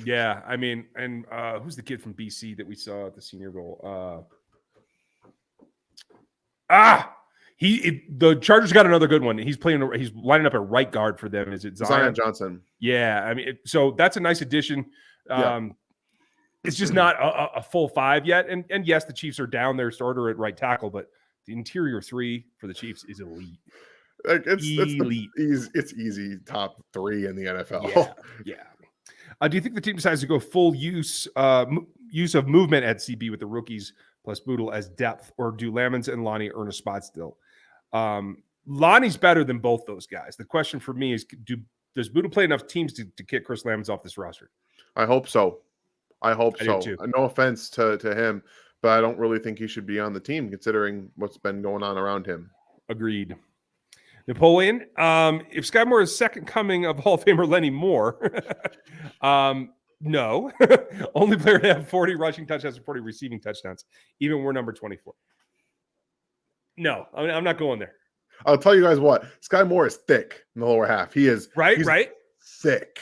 Yeah, I mean, and who's the kid from BC that we saw at the Senior Bowl? The Chargers got another good one. He's lining up at right guard for them. Is it Zion Johnson? Yeah, I mean, so that's a nice addition. It's just not a full 5 yet. And yes, the Chiefs are down their starter at right tackle, but the interior 3 for the Chiefs is elite. Like it's easy top 3 in the NFL. Yeah. Do you think the team decides to go full use of movement at CB with the rookies plus Boodle as depth, or do Lamons and Lonnie earn a spot still? Lonnie's better than both those guys. The question for me is, does Boodle play enough teams to kick Chris Lamons off this roster? I hope so. I do too. No offense to him, but I don't really think he should be on the team considering what's been going on around him. Agreed. Napoleon, if Sky Moore is second coming of Hall of Famer Lenny Moore, no. Only player to have 40 rushing touchdowns and 40 receiving touchdowns. Even we're number 24. No, I'm not going there. I'll tell you guys what. Sky Moore is thick in the lower half. He's thick.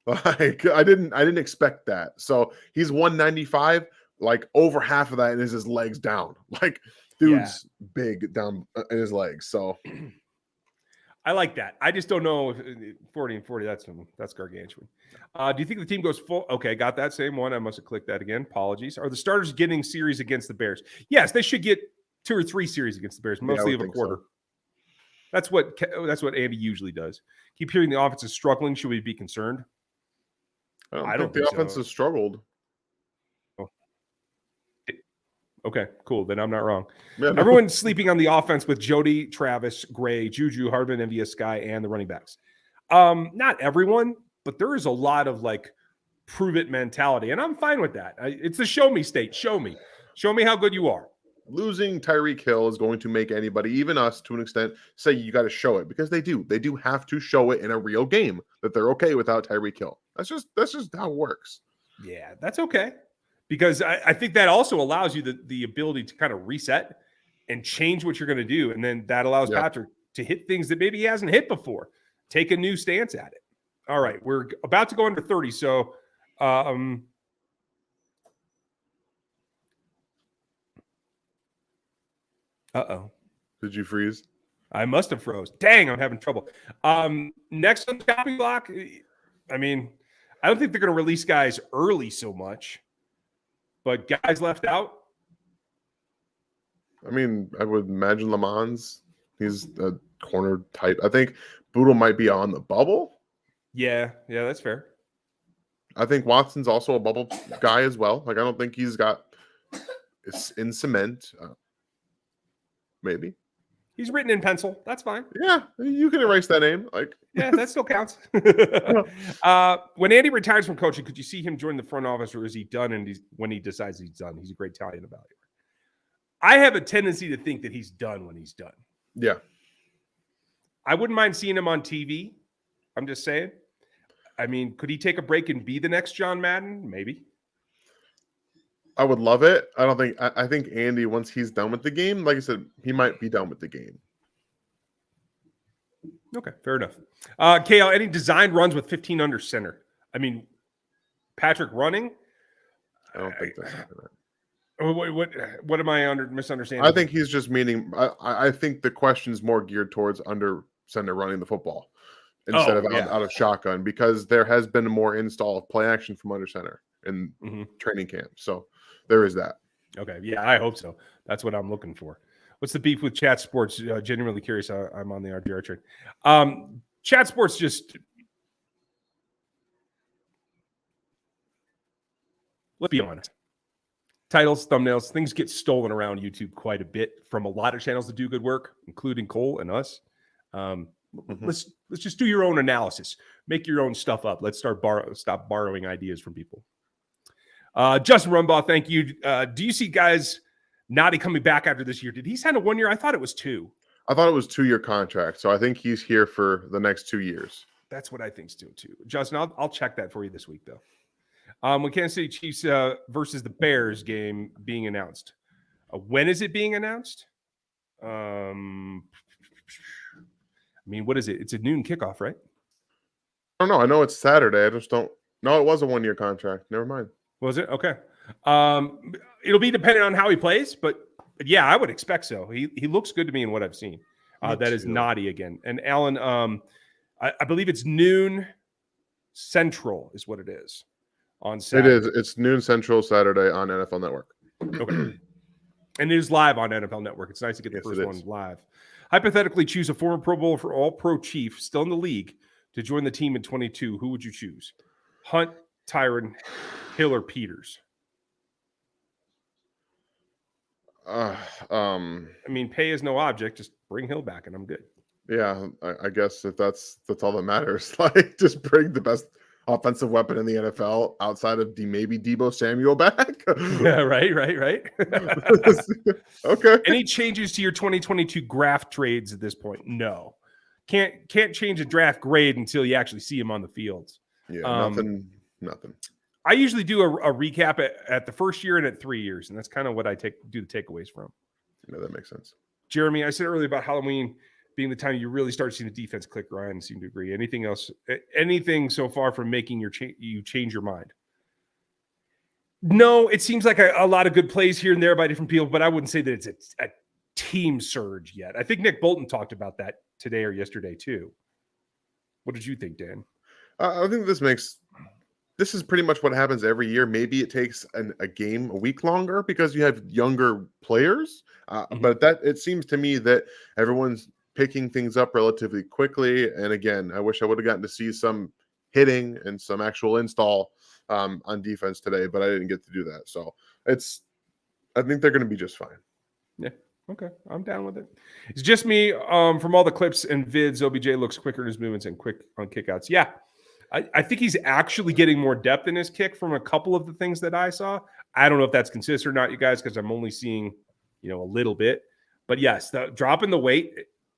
Like I didn't expect that. So he's 195. Like over half of that is his legs down. Like dude's big down in his legs. So I like that. I just don't know if 40 and 40. That's gargantuan. Do you think the team goes full? Okay, got that same one. I must have clicked that again. Apologies. Are the starters getting series against the Bears? Yes, they should get 2 or 3 series against the Bears, mostly of a quarter. So. That's what Andy usually does. Keep hearing the offense is struggling. Should we be concerned? I don't think the offense has struggled. Okay, cool. Then I'm not wrong. Yeah, Everyone's sleeping on the offense with Jody, Travis, Gray, Juju, Hardman, MVS, Sky, and the running backs. Not everyone, but there is a lot of like prove it mentality, and I'm fine with that. It's the show me state. Show me how good you are. Losing Tyreek Hill is going to make anybody, even us to an extent, say you got to show it, because they do. They do have to show it in a real game that they're okay without Tyreek Hill. That's just how it works. Yeah, that's okay. Because I think that also allows you the ability to kind of reset and change what you're going to do. And then that allows Patrick to hit things that maybe he hasn't hit before. Take a new stance at it. All right. We're about to go under 30. So, uh-oh. Did you freeze? I must have froze. Dang, I'm having trouble. Next on the chopping block, I mean, I don't think they're going to release guys early so much. But guys left out? I mean, I would imagine Lamons. He's a corner type. I think Boodle might be on the bubble. Yeah, that's fair. I think Watson's also a bubble guy as well. Like, I don't think he's got it's in cement. Maybe. He's written in pencil. That's fine. Yeah, you can erase that name. Like, yeah, that still counts. When Andy retires from coaching, could you see him join the front office, or is he done? And when he decides he's done, he's a great talent and evaluator. I have a tendency to think that he's done when he's done. Yeah. I wouldn't mind seeing him on TV. I'm just saying. I mean, could he take a break and be the next John Madden? Maybe. I would love it. I think Andy, once he's done with the game, like I said, he might be done with the game. Okay, fair enough. KL, any design runs with 15 under center? I mean, Patrick running? I don't think that's happening. What am I misunderstanding? I think he's just meaning. I think the question's more geared towards under center running the football instead of out of shotgun, because there has been more install of play action from under center in training camp. So there is that. Okay, yeah, I hope so. That's what I'm looking for. What's the beef with Chat Sports? Genuinely curious. I'm on the RGR train. Chat Sports just. Let's be honest. Titles, thumbnails, things get stolen around YouTube quite a bit from a lot of channels that do good work, including Cole and us. Let's just do your own analysis. Make your own stuff up. Let's stop borrowing ideas from people. Justin Rumbaugh, thank you. Do you see guys Noddy coming back after this year? Did he sign a 1 year? I thought it was 2. I thought it was 2-year contract. So I think he's here for the next 2 years. That's what I think still too. Justin, I'll check that for you this week though. When Kansas City Chiefs versus the Bears game being announced. When is it being announced? I mean, what is it? It's a noon kickoff, right? I don't know. I know it's Saturday. I just don't. No, it was a 1 year contract. Never mind. Was it? Okay. It'll be dependent on how he plays, but Yeah, I would expect so. He looks good to me in what I've seen. That is naughty again. And Alan, I believe it's noon Central is what it is on Saturday. It is. It's noon Central Saturday on NFL Network. Okay. And it is live on NFL Network. It's nice to get the first one live. Hypothetically, choose a former Pro Bowler for All-Pro Chief still in the league to join the team in 22. Who would you choose? Hunt, Tyron, Hill, or Peters? I mean, pay is no object. Just bring Hill back, and I'm good. Yeah, I guess if that's all that matters. Like, just bring the best offensive weapon in the NFL outside of maybe Deebo Samuel back. Yeah, right. Okay. Any changes to your 2022 draft trades at this point? No. Can't change a draft grade until you actually see him on the fields. Yeah, nothing. I usually do a recap at the first year and at 3 years, and that's kind of what I do the takeaways from. Yeah, that makes sense. Jeremy, I said earlier about Halloween being the time you really start seeing the defense click. Ryan seemed to agree. Anything else? Anything so far from making you change your mind? No, it seems like a lot of good plays here and there by different people, but I wouldn't say that it's a team surge yet. I think Nick Bolton talked about that today or yesterday too. What did you think, Dan? I think this is pretty much what happens every year. Maybe it takes a game a week longer because you have younger players, but it seems to me that everyone's picking things up relatively quickly. And again, I wish I would have gotten to see some hitting and some actual install on defense today, but I didn't get to do that. So I think they're going to be just fine. Yeah. Okay. I'm down with it. It's just me. From all the clips and vids, OBJ looks quicker in his movements and quick on kickouts. Yeah. I think he's actually getting more depth in his kick from a couple of the things that I saw. I don't know if that's consistent or not, you guys, because I'm only seeing, a little bit. But yes, the drop in the weight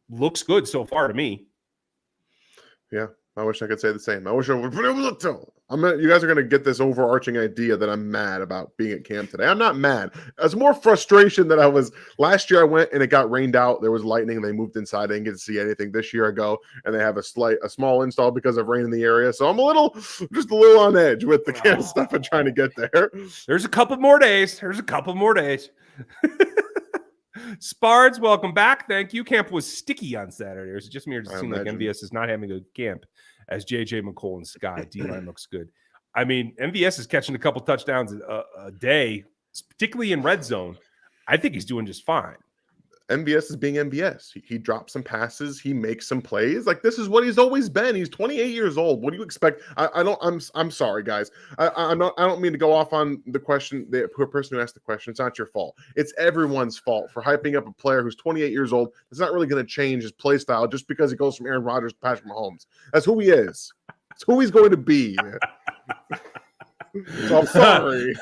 looks good so far to me. Yeah. I wish I could say the same. I wish I would be able to tell. You guys are going to get this overarching idea that I'm mad about being at camp today. I'm not mad. It's more frustration that last year I went and it got rained out. There was lightning. They moved inside. I didn't get to see anything. This year I go and they have a small install because of rain in the area. So I'm just a little on edge with the camp stuff and trying to get there. There's a couple more days. Spards, welcome back. Thank you. Camp was sticky on Saturday. Or is it just me, or does it seem like MVS is not having a camp as JJ McColl and Sky? D-line looks good. I mean, MVS is catching a couple touchdowns a day, particularly in red zone. I think he's doing just fine. MVS is being MVS. He drops some passes. He makes some plays. Like, this is what he's always been. He's 28 years old. What do you expect? I'm sorry, guys. I don't mean to go off on the question, the person who asked the question. It's not your fault. It's everyone's fault for hyping up a player who's 28 years old. It's not really going to change his play style just because he goes from Aaron Rodgers to Patrick Mahomes. That's who he is. It's who he's going to be. So I'm sorry.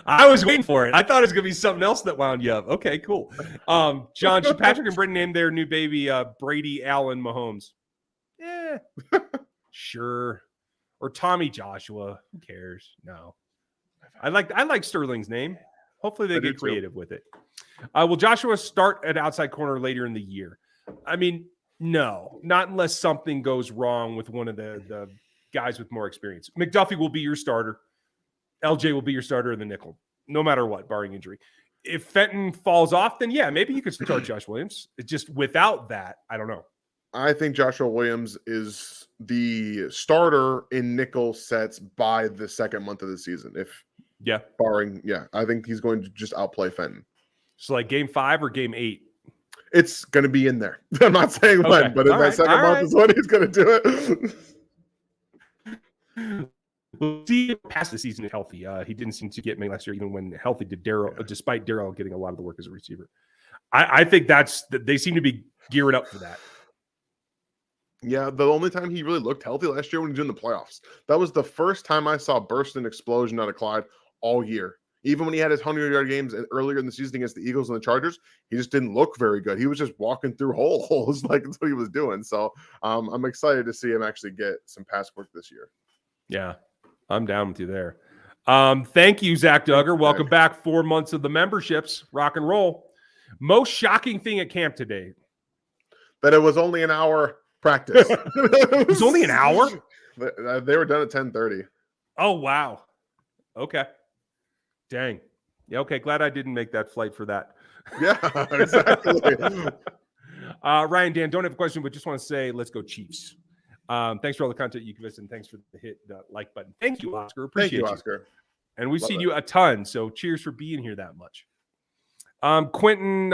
I was waiting for it. I thought it was going to be something else that wound you up. Okay, cool. John, should Patrick and Britton name their new baby Brady Allen Mahomes? Yeah, sure. Or Tommy Joshua. Who cares? No. I like Sterling's name. Hopefully they get creative with it. Will Joshua start at outside corner later in the year? I mean, no. Not unless something goes wrong with one of the guys with more experience. McDuffie will be your starter. LJ will be your starter in the nickel, no matter what, barring injury. If Fenton falls off, then yeah, maybe you could start Josh Williams. It's just without that, I don't know. I think Joshua Williams is the starter in nickel sets by the second month of the season. I think he's going to just outplay Fenton. So like game 5 or game 8? It's going to be in there. I'm not saying when, but in that second month is when he's going to do it. We'll see past the season is healthy. He didn't seem to get many last year, even when healthy, despite Darrell getting a lot of the work as a receiver. I think they seem to be geared up for that. Yeah, the only time he really looked healthy last year when he was in the playoffs. That was the first time I saw burst and explosion out of Clyde all year. Even when he had his 100-yard games earlier in the season against the Eagles and the Chargers, he just didn't look very good. He was just walking through holes. Like, that's what he was doing. So I'm excited to see him actually get some pass work this year. Yeah. I'm down with you there. Thank you, Zach Duggar. Welcome back. 4 months of the memberships. Rock and roll. Most shocking thing at camp today? That it was only an hour practice. It was only an hour? They were done at 10:30. Oh, wow. Okay. Dang. Yeah, okay. Glad I didn't make that flight for that. Yeah, exactly. Ryan, Dan, don't have a question, but just want to say, let's go Chiefs. Thanks for all the content you give us, and thanks for the like button. Thank you, Oscar. Thank Appreciate you, you. Oscar. And we've Love seen it. you a ton, so cheers for being here that much. Quentin,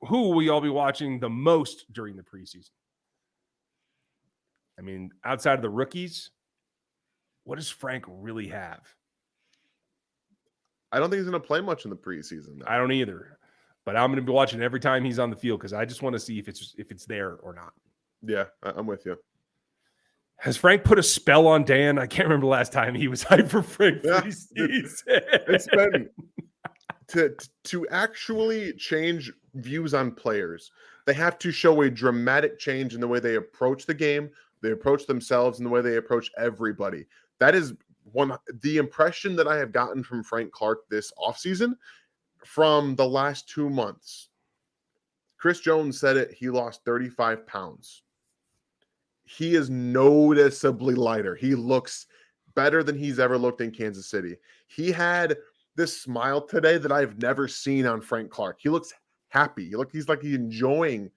who will y'all be watching the most during the preseason? I mean, outside of the rookies, what does Frank really have? I don't think he's going to play much in the preseason. I don't either, but I'm going to be watching every time he's on the field because I just want to see if it's there or not. Yeah, I'm with you. Has Frank put a spell on Dan? I can't remember the last time he was hyped for Frank preseason. It's been to actually change views on players. They have to show a dramatic change in the way they approach the game, they approach themselves, and the way they approach everybody. That is the impression that I have gotten from Frank Clark this offseason from the last 2 months. Chris Jones said it. He lost 35 pounds. He is noticeably lighter. He looks better than he's ever looked in Kansas City. He had this smile today that I've never seen on Frank Clark. He looks happy. He's like he's enjoying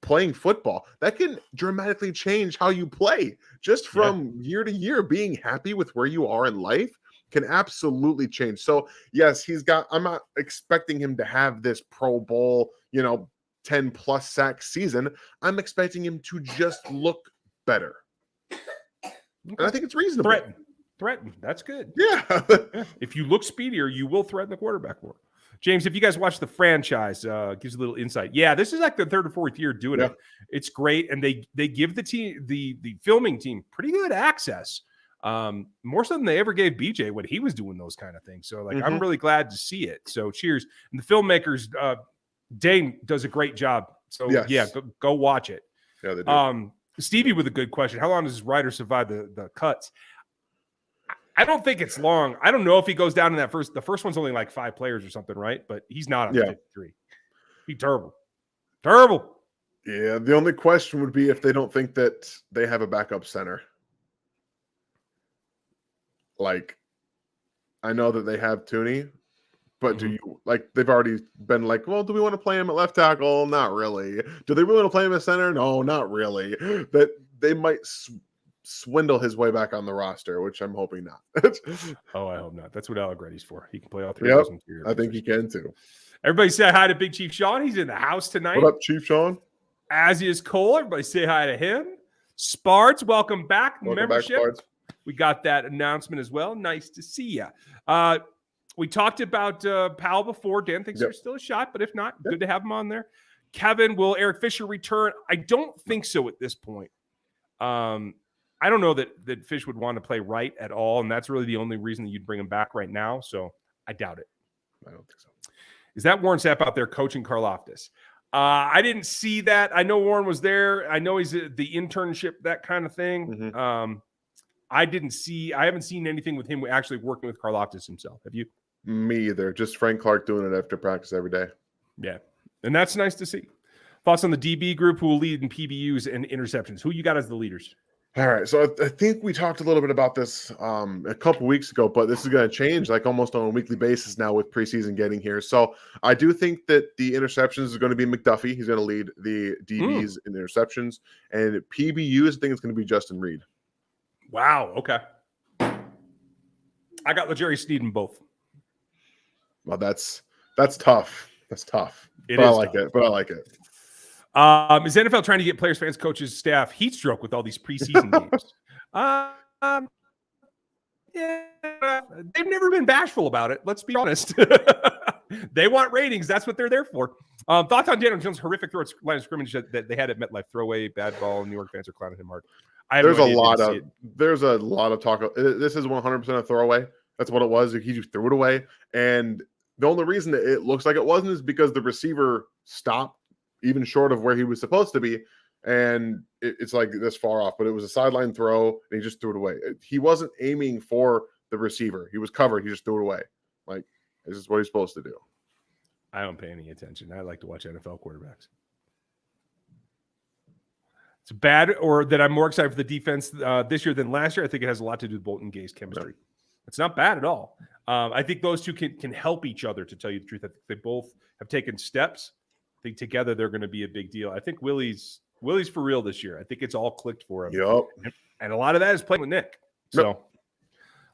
playing football. That can dramatically change how you play. Just from year to year, being happy with where you are in life can absolutely change. So yes, I'm not expecting him to have this Pro Bowl, 10 plus sack season. I'm expecting him to just look better. And I think it's reasonable. Threaten. That's good. Yeah. If you look speedier, you will threaten the quarterback more. James, if you guys watch the franchise, gives a little insight. Yeah, this is like the third or fourth year doing it. It's great, and they give the team, the filming team, pretty good access. More so than they ever gave BJ when he was doing those kind of things. So, I'm really glad to see it. So, cheers. And the filmmakers, Dane does a great job. So, go watch it. Yeah, they do. Stevie with a good question. How long does Ryder survive the cuts? I don't think it's long. I don't know if he goes down in that first. The first one's only like 5 players or something, right? But he's not on 53. He's terrible. Yeah, the only question would be if they don't think that they have a backup center. I know that they have Tooney, but do you they've already been like, well, do we want to play him at left tackle? Not really. Do they really want to play him at center? No, not really. That they might swindle his way back on the roster, which I'm hoping not. Oh, I hope not. That's what Allegretti's for. He can play all 3 of those interior I think he can too. Everybody say hi to Big Chief Sean. He's in the house tonight. What up, Chief Sean? As is Cole. Everybody say hi to him. Sparts, welcome back. Membership. Back, Sparts. We got that announcement as well. Nice to see you. We talked about Powell before. Dan thinks there's still a shot, but if not, good to have him on there. Kevin, will Eric Fisher return? I don't think so at this point. I don't know that Fish would want to play right at all, and that's really the only reason that you'd bring him back right now. So I doubt it. I don't think so. Is that Warren Sapp out there coaching Karlaftis? I didn't see that. I know Warren was there. I know he's the internship, that kind of thing. I haven't seen anything with him actually working with Karlaftis himself. Have you? Me either. Just Frank Clark doing it after practice every day. Yeah, and that's nice to see. Thoughts on the DB group who will lead in PBUs and interceptions? Who you got as the leaders? All right, so I think we talked a little bit about this a couple weeks ago, but this is going to change almost on a weekly basis now with preseason getting here. So I do think that the interceptions is going to be McDuffie. He's going to lead the DBs in interceptions, and PBUs I think it's going to be Justin Reed. Wow. Okay. I got LeJerry Sneed in both. Well, that's tough. That's tough. But I like it. Is NFL trying to get players, fans, coaches, staff heat stroke with all these preseason games? Yeah, they've never been bashful about it. Let's be honest. They want ratings. That's what they're there for. Thoughts on Daniel Jones' horrific throw at line of scrimmage that they had at MetLife? Throwaway, bad ball. New York fans are clowning him hard. There's a lot of talk. This is 100% a throwaway. That's what it was. He just threw it away. And the only reason that it looks like it wasn't is because the receiver stopped even short of where he was supposed to be. And it's like this far off, but it was a sideline throw and he just threw it away. He wasn't aiming for the receiver. He was covered. He just threw it away. This is what he's supposed to do. I don't pay any attention. I like to watch NFL quarterbacks. It's bad, or that I'm more excited for the defense this year than last year. I think it has a lot to do with Bolton Gay's chemistry. It's not bad at all. I think those two can help each other, to tell you the truth. I think they both have taken steps. I think together they're going to be a big deal. I think Willie's for real this year. I think it's all clicked for him. Yep. And a lot of that is playing with Nick. So,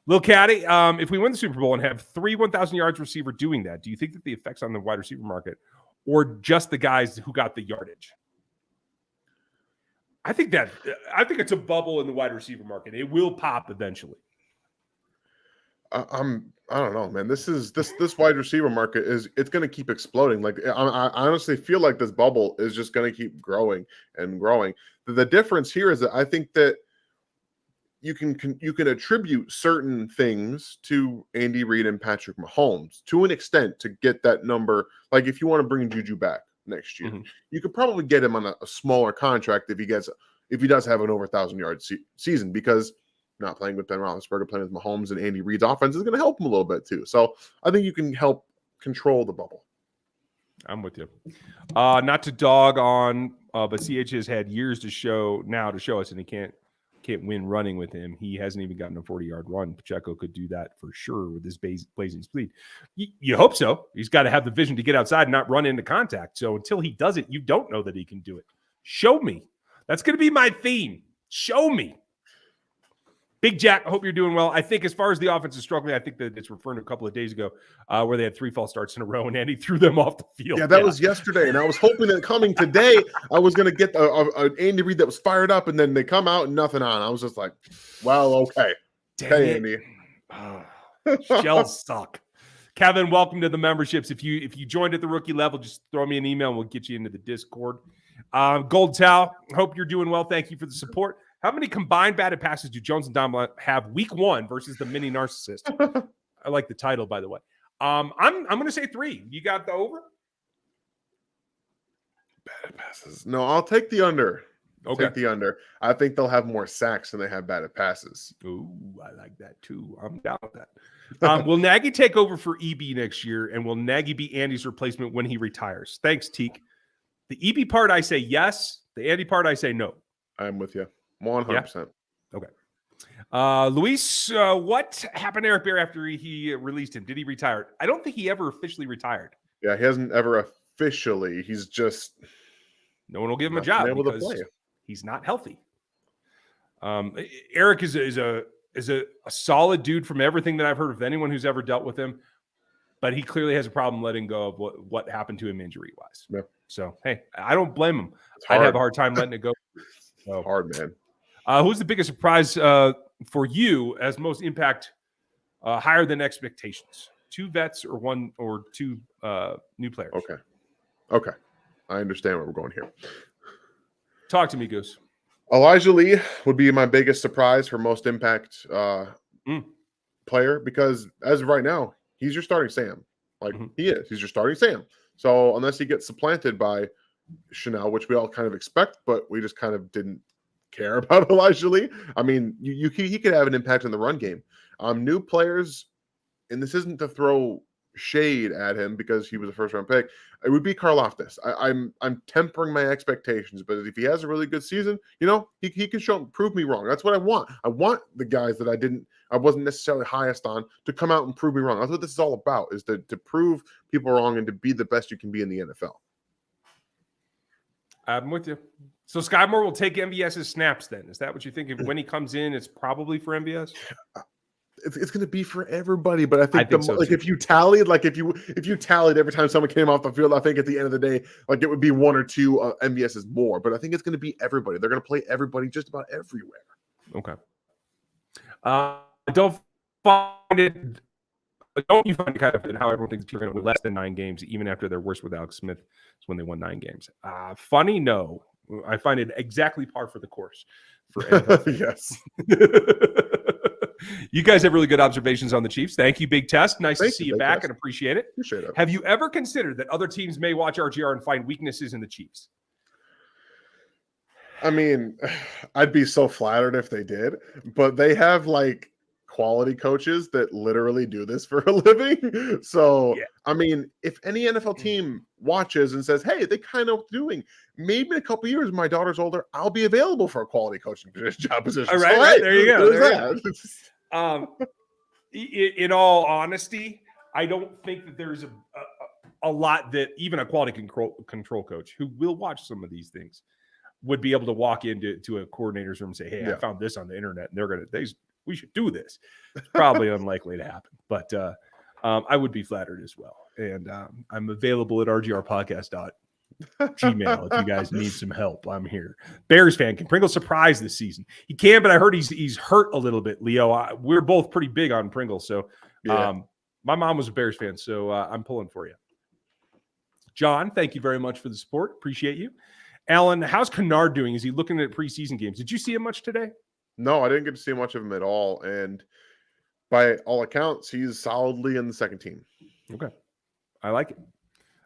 Lil Caddy, if we win the Super Bowl and have 3 1,000 yards receiver doing that, do you think that the effects on the wide receiver market, or just the guys who got the yardage? I think it's a bubble in the wide receiver market. It will pop eventually. I don't know, man. This wide receiver market it's going to keep exploding. Like I honestly feel like this bubble is just going to keep growing and growing. The difference here is that I think that you can attribute certain things to Andy Reid and Patrick Mahomes to an extent to get that number. Like if you want to bring Juju back next year, you could probably get him on a smaller contract if he does have an over 1,000-yard season, because not playing with Ben Roethlisberger, playing with Mahomes and Andy Reid's offense is going to help him a little bit too. So I think you can help control the bubble. I'm with you. Not to dog on, but CH has had years to show us, and he can't win running with him. He hasn't even gotten a 40-yard run. Pacheco could do that for sure with his blazing speed. You hope so. He's got to have the vision to get outside and not run into contact. So until he does it, you don't know that he can do it. Show me. That's going to be my theme. Show me. Big Jack, I hope you're doing well. I think as far as the offense is struggling, I think that it's referring to a couple of days ago where they had 3 false starts in a row and Andy threw them off the field. Yeah, that was yesterday. And I was hoping that coming today, I was going to get an Andy Reid that was fired up, and then they come out and nothing on. I was just like, well, okay. Hey, Andy. Shells suck. Kevin, welcome to the memberships. If you joined at the rookie level, just throw me an email and we'll get you into the Discord. Gold Towel, hope you're doing well. Thank you for the support. How many combined batted passes do Jones and Dom have week 1 versus the mini narcissist? I like the title, by the way. I'm going to say 3. You got the over? Batted passes. No, I'll take the under. Okay. Take the under. I think they'll have more sacks than they have batted passes. Ooh, I like that too. I'm down with that. Will Nagy take over for EB next year, and will Nagy be Andy's replacement when he retires? Thanks, Teak. The EB part, I say yes. The Andy part, I say no. I'm with you. 100%. Yeah? Okay. Luis, what happened to Eric Berry after he released him? Did he retire? I don't think he ever officially retired. Yeah, he hasn't ever officially. He's just no one will give him a job because he's not healthy. Eric is a solid dude from everything that I've heard of anyone who's ever dealt with him, but he clearly has a problem letting go of what happened to him injury-wise. Yeah. So, hey, I don't blame him. I'd have a hard time letting it go. So hard, man. Who's the biggest surprise for you as most impact higher than expectations? 2 vets or 1 or 2 new players? Okay. I understand where we're going here. Talk to me, Goose. Elijah Lee would be my biggest surprise for most impact player, because as of right now, he's your starting Sam. He is. He's your starting Sam. So unless he gets supplanted by Chanel, which we all kind of expect, but we just kind of didn't care about Elijah Lee. I mean, he could have an impact in the run game. New players, and this isn't to throw shade at him because he was a first-round pick. It would be Karlaftis. I'm tempering my expectations, but if he has a really good season, he can prove me wrong. That's what I want. I want the guys that I wasn't necessarily highest on to come out and prove me wrong. That's what this is all about, is to prove people wrong and to be the best you can be in the NFL. I'm with you. So Sky Moore will take MVS's snaps then. Is that what you think? When he comes in, it's probably for MVS? It's going to be for everybody, but I think so if you tallied, if you tallied every time someone came off the field, I think at the end of the day, it would be 1 or 2 MVS's more. But I think it's going to be everybody. They're going to play everybody just about everywhere. Okay. Don't you find it kind of how everyone thinks people are going to win less than 9 games, even after their worst with Alex Smith is when they won 9 games? Funny, no. I find it exactly par for the course. Yes. You guys have really good observations on the Chiefs. Thank you, Big Test. Nice to see you back and appreciate it. Appreciate it. Have you ever considered that other teams may watch RGR and find weaknesses in the Chiefs? I mean, I'd be so flattered if they did, but they have quality coaches that literally do this for a living. So, yeah. I mean, if any NFL team watches and says, hey, they kind of doing, maybe in a couple of years, my daughter's older, I'll be available for a quality coaching job position. All right, so, right. Hey, there you go. in all honesty, I don't think that there's a lot that even a quality control coach who will watch some of these things would be able to walk into a coordinator's room and say, hey, I found this on the internet and we should do this. It's probably unlikely to happen, but I would be flattered as well. And I'm available at rgrpodcast.gmail if you guys need some help. I'm here. Bears fan, can Pringle surprise this season? He can, but I heard he's hurt a little bit, Leo. We're both pretty big on Pringle, so my mom was a Bears fan, so I'm pulling for you. John, thank you very much for the support. Appreciate you. Alan, how's Kennard doing? Is he looking at preseason games? Did you see him much today? No, I didn't get to see much of him at all. And by all accounts, he's solidly in the second team. Okay. I like it.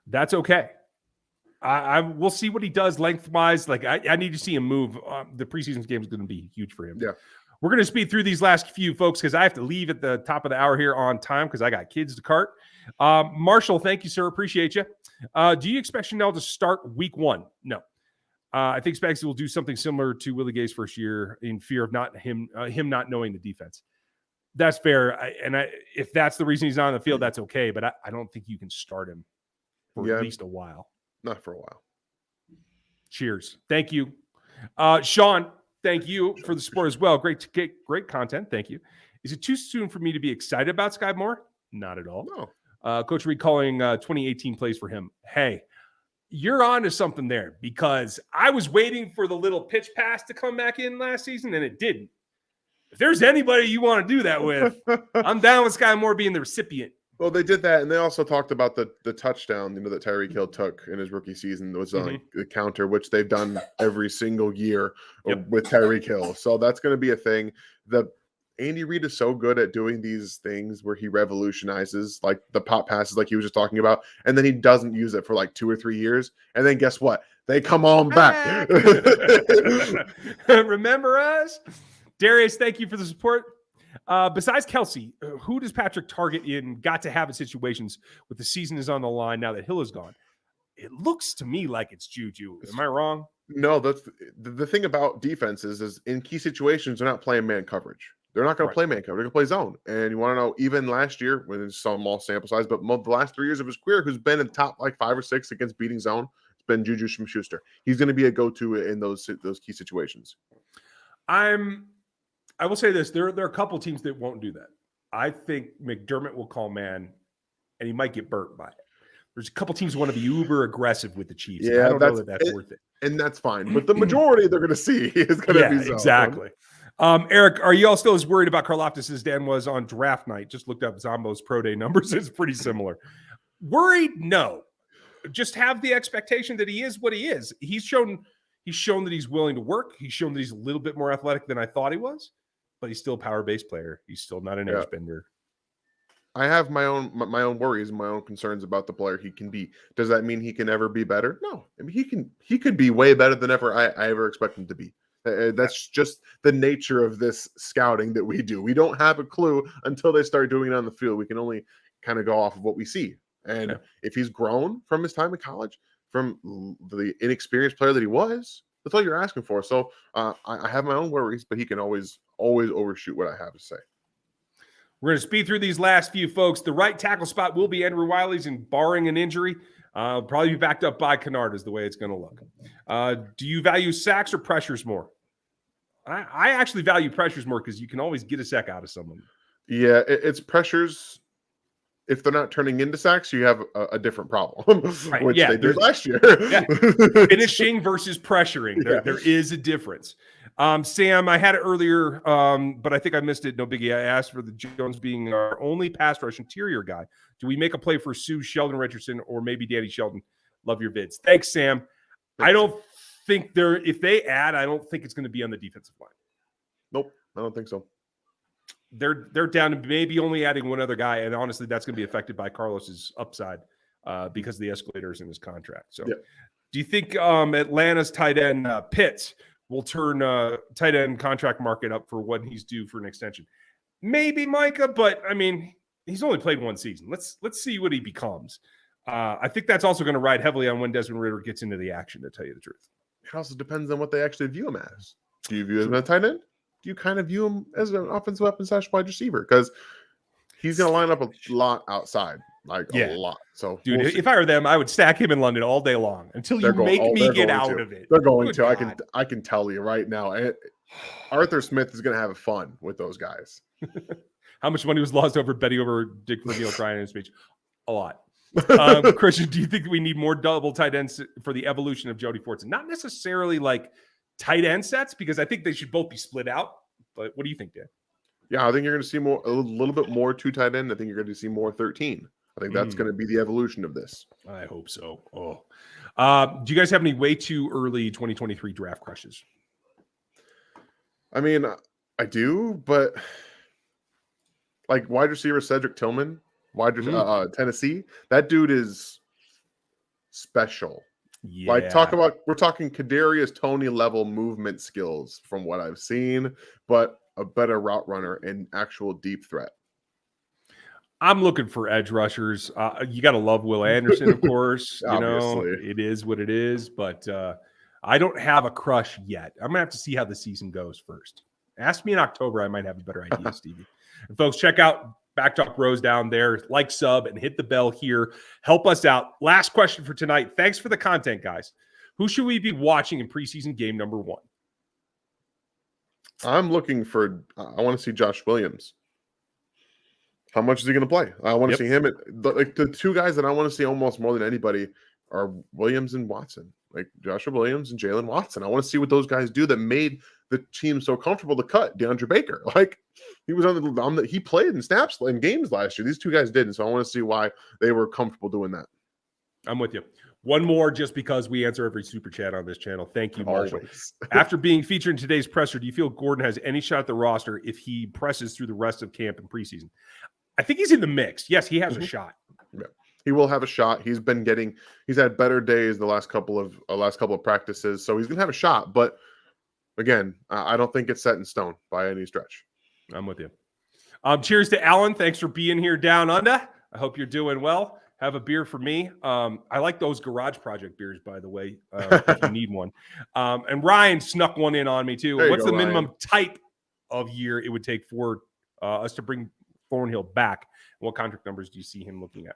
That's okay. We'll see what he does lengthwise. Like I need to see him move. The preseason game is going to be huge for him. Yeah. We're going to speed through these last few folks because I have to leave at the top of the hour here on time because I got kids to cart. Marshall, thank you, sir. Appreciate you. Do you expect Chanel to start week 1? No. I think Spagsy will do something similar to Willie Gay's first year in fear of him not knowing the defense. That's fair. If that's the reason he's not on the field, that's okay. But I don't think you can start him for at least a while. Not for a while. Cheers. Thank you. Sean, thank you for the support as well. Great content. Thank you. Is it too soon for me to be excited about Sky Moore? Not at all. No. Coach Reed calling 2018 plays for him. Hey, you're on to something there because I was waiting for the little pitch pass to come back in last season and it didn't. If there's anybody you want to do that with, I'm down with Sky Moore being the recipient. Well, they did that, and they also talked about the touchdown, that Tyreek Hill took in his rookie season. It was the counter, which they've done every single year with Tyreek Hill. So that's going to be a thing. Andy Reid is so good at doing these things where he revolutionizes, like the pop passes, like he was just talking about, and then he doesn't use it for like 2 or 3 years, and then guess what? They come on back. Remember us? Darius, thank you for the support. Besides Kelsey, who does Patrick target in got-to-have-it situations with the season is on the line now that Hill is gone? It looks to me like it's Juju. Am I wrong? No, that's the thing about defenses is in key situations, they're not playing man coverage. They're not going to play man coverage. They're going to play zone. And you want to know, even last year, when it's some small sample size, but the last 3 years of his career, who's been in top like 5 or 6 against beating zone, it's been Juju Smith-Schuster. He's going to be a go-to in those key situations. I will say this. There are a couple teams that won't do that. I think McDermott will call man, and he might get burnt by it. There's a couple teams who want to be uber aggressive with the Chiefs. Yeah, I don't know that that's worth it. And that's fine. But the majority they're going to see is going to be zone. Exactly. Eric, are you all still as worried about Karlaftis as Dan was on draft night? Just looked up Zombo's pro day numbers. It's pretty similar. Worried? No. Just have the expectation that he is what he is. He's shown that he's willing to work. He's shown that he's a little bit more athletic than I thought he was, but he's still a power-based player. He's still not an edge bender. I have my own worries and my own concerns about the player he can be. Does that mean he can ever be better? No. I mean, he could be way better than ever I ever expect him to be. That's just the nature of this scouting that we do. We don't have a clue until they start doing it on the field. We can only kind of go off of what we see. And if he's grown from his time in college, from the inexperienced player that he was, that's all you're asking for. So I have my own worries, but he can always overshoot what I have to say. We're going to speed through these last few folks. The right tackle spot will be Andrew Wiley's, and barring an injury, probably be backed up by Kennard is the way it's going to look. Do you value sacks or pressures more? I actually value pressures more because you can always get a sack out of someone. Yeah, it's pressures. If they're not turning into sacks, you have a different problem, which they did last year. Finishing versus pressuring. There is a difference. Sam, I had it earlier, but I think I missed it. No biggie. I asked for the Jones being our only pass rush interior guy. Do we make a play for Sue, Sheldon Richardson, or maybe Danny Sheldon? Love your vids. Thanks, Sam. I don't think if they add, I don't think it's going to be on the defensive line. Nope, I don't think so. They're down to maybe only adding one other guy, and honestly, that's going to be affected by Carlos's upside because of the escalators in his contract. So, do you think Atlanta's tight end Pitts will turn tight end contract market up for when he's due for an extension? Maybe Micah, but I mean, he's only played one season. Let's see what he becomes. I think that's also going to ride heavily on when Desmond Ridder gets into the action, to tell you the truth. It also depends on what they actually view him as. Do you view him as a tight end? Do you kind of view him as an offensive weapon / wide receiver? Because he's going to line up a lot outside, like a lot. So, dude, if I were them, I would stack him in London all day long until you make me get out of it. They're going to. I can tell you right now. Arthur Smith is going to have fun with those guys. How much money was lost over betting over Dick Vermeil trying in his speech? A lot. Christian, do you think we need more double tight ends for the evolution of Jody Fortson? Not necessarily like tight end sets, because I think they should both be split out. But what do you think, Dan? Yeah, I think you're going to see a little bit more 2 tight end. I think you're going to see more 13. I think that's going to be the evolution of this. I hope so. Do you guys have any way too early 2023 draft crushes? I mean, I do, but like wide receiver Cedric Tillman, Tennessee, that dude is special. Yeah. Like we're talking Kadarius Toney level movement skills from what I've seen, but a better route runner and actual deep threat. I'm looking for edge rushers. You got to love Will Anderson, of course. It is what it is, but I don't have a crush yet. I'm going to have to see how the season goes first. Ask me in October. I might have a better idea, Stevie. And folks, check out Backtalk Bros down there. Like, sub, and hit the bell here. Help us out. Last question for tonight. Thanks for the content, guys. Who should we be watching in preseason game number 1? I want to see Josh Williams. How much is he going to play? I want to see him. The 2 guys that I want to see almost more than anybody are Williams and Watson. Like Joshua Williams and Jalen Watson. I want to see what those guys do that made the team so comfortable to cut DeAndre Baker. Like he was he played in snaps in games last year. These 2 guys didn't. So I want to see why they were comfortable doing that. I'm with you. One more, just because we answer every super chat on this channel. Thank you, Marshall. Always. After being featured in today's presser, do you feel Gordon has any shot at the roster if he presses through the rest of camp and preseason? I think he's in the mix. Yes, he has a shot. Yeah. He will have a shot. He's had better days the last couple of practices, so he's gonna have a shot. But again, I don't think it's set in stone by any stretch. I'm with you. Cheers to Alan. Thanks for being here down under. I hope you're doing well. Have a beer for me. I like those Garage Project beers, by the way, if you need one. And Ryan snuck one in on me too. What's the minimum type of year it would take for us to bring Thornhill back? What contract numbers do you see him looking at?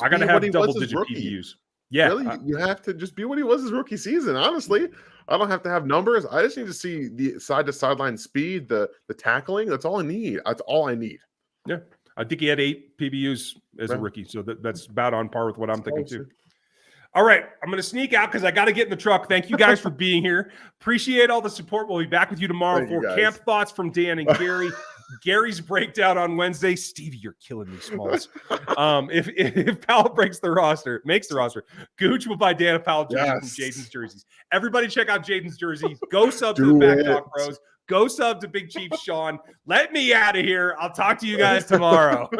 I got to have double-digit PBUs. Yeah. Really? You have to just be what he was his rookie season. Honestly, I don't have to have numbers. I just need to see the side-to-sideline speed, the tackling. That's all I need. That's all I need. Yeah. I think he had 8 PBUs as a rookie. So that's about on par with what I'm thinking too. All right. I'm going to sneak out because I got to get in the truck. Thank you guys for being here. Appreciate all the support. We'll be back with you tomorrow for camp thoughts from Dan and Gary. Gary's breakdown on Wednesday. Stevie, you're killing me, Smalls. If Powell makes the roster, Gooch will buy Dan a Powell jersey from Jaden's Jerseys. Everybody check out Jaden's Jerseys. Go sub to the Backtalk Bros. Go sub to Big Chief Sean. Let me out of here. I'll talk to you guys tomorrow.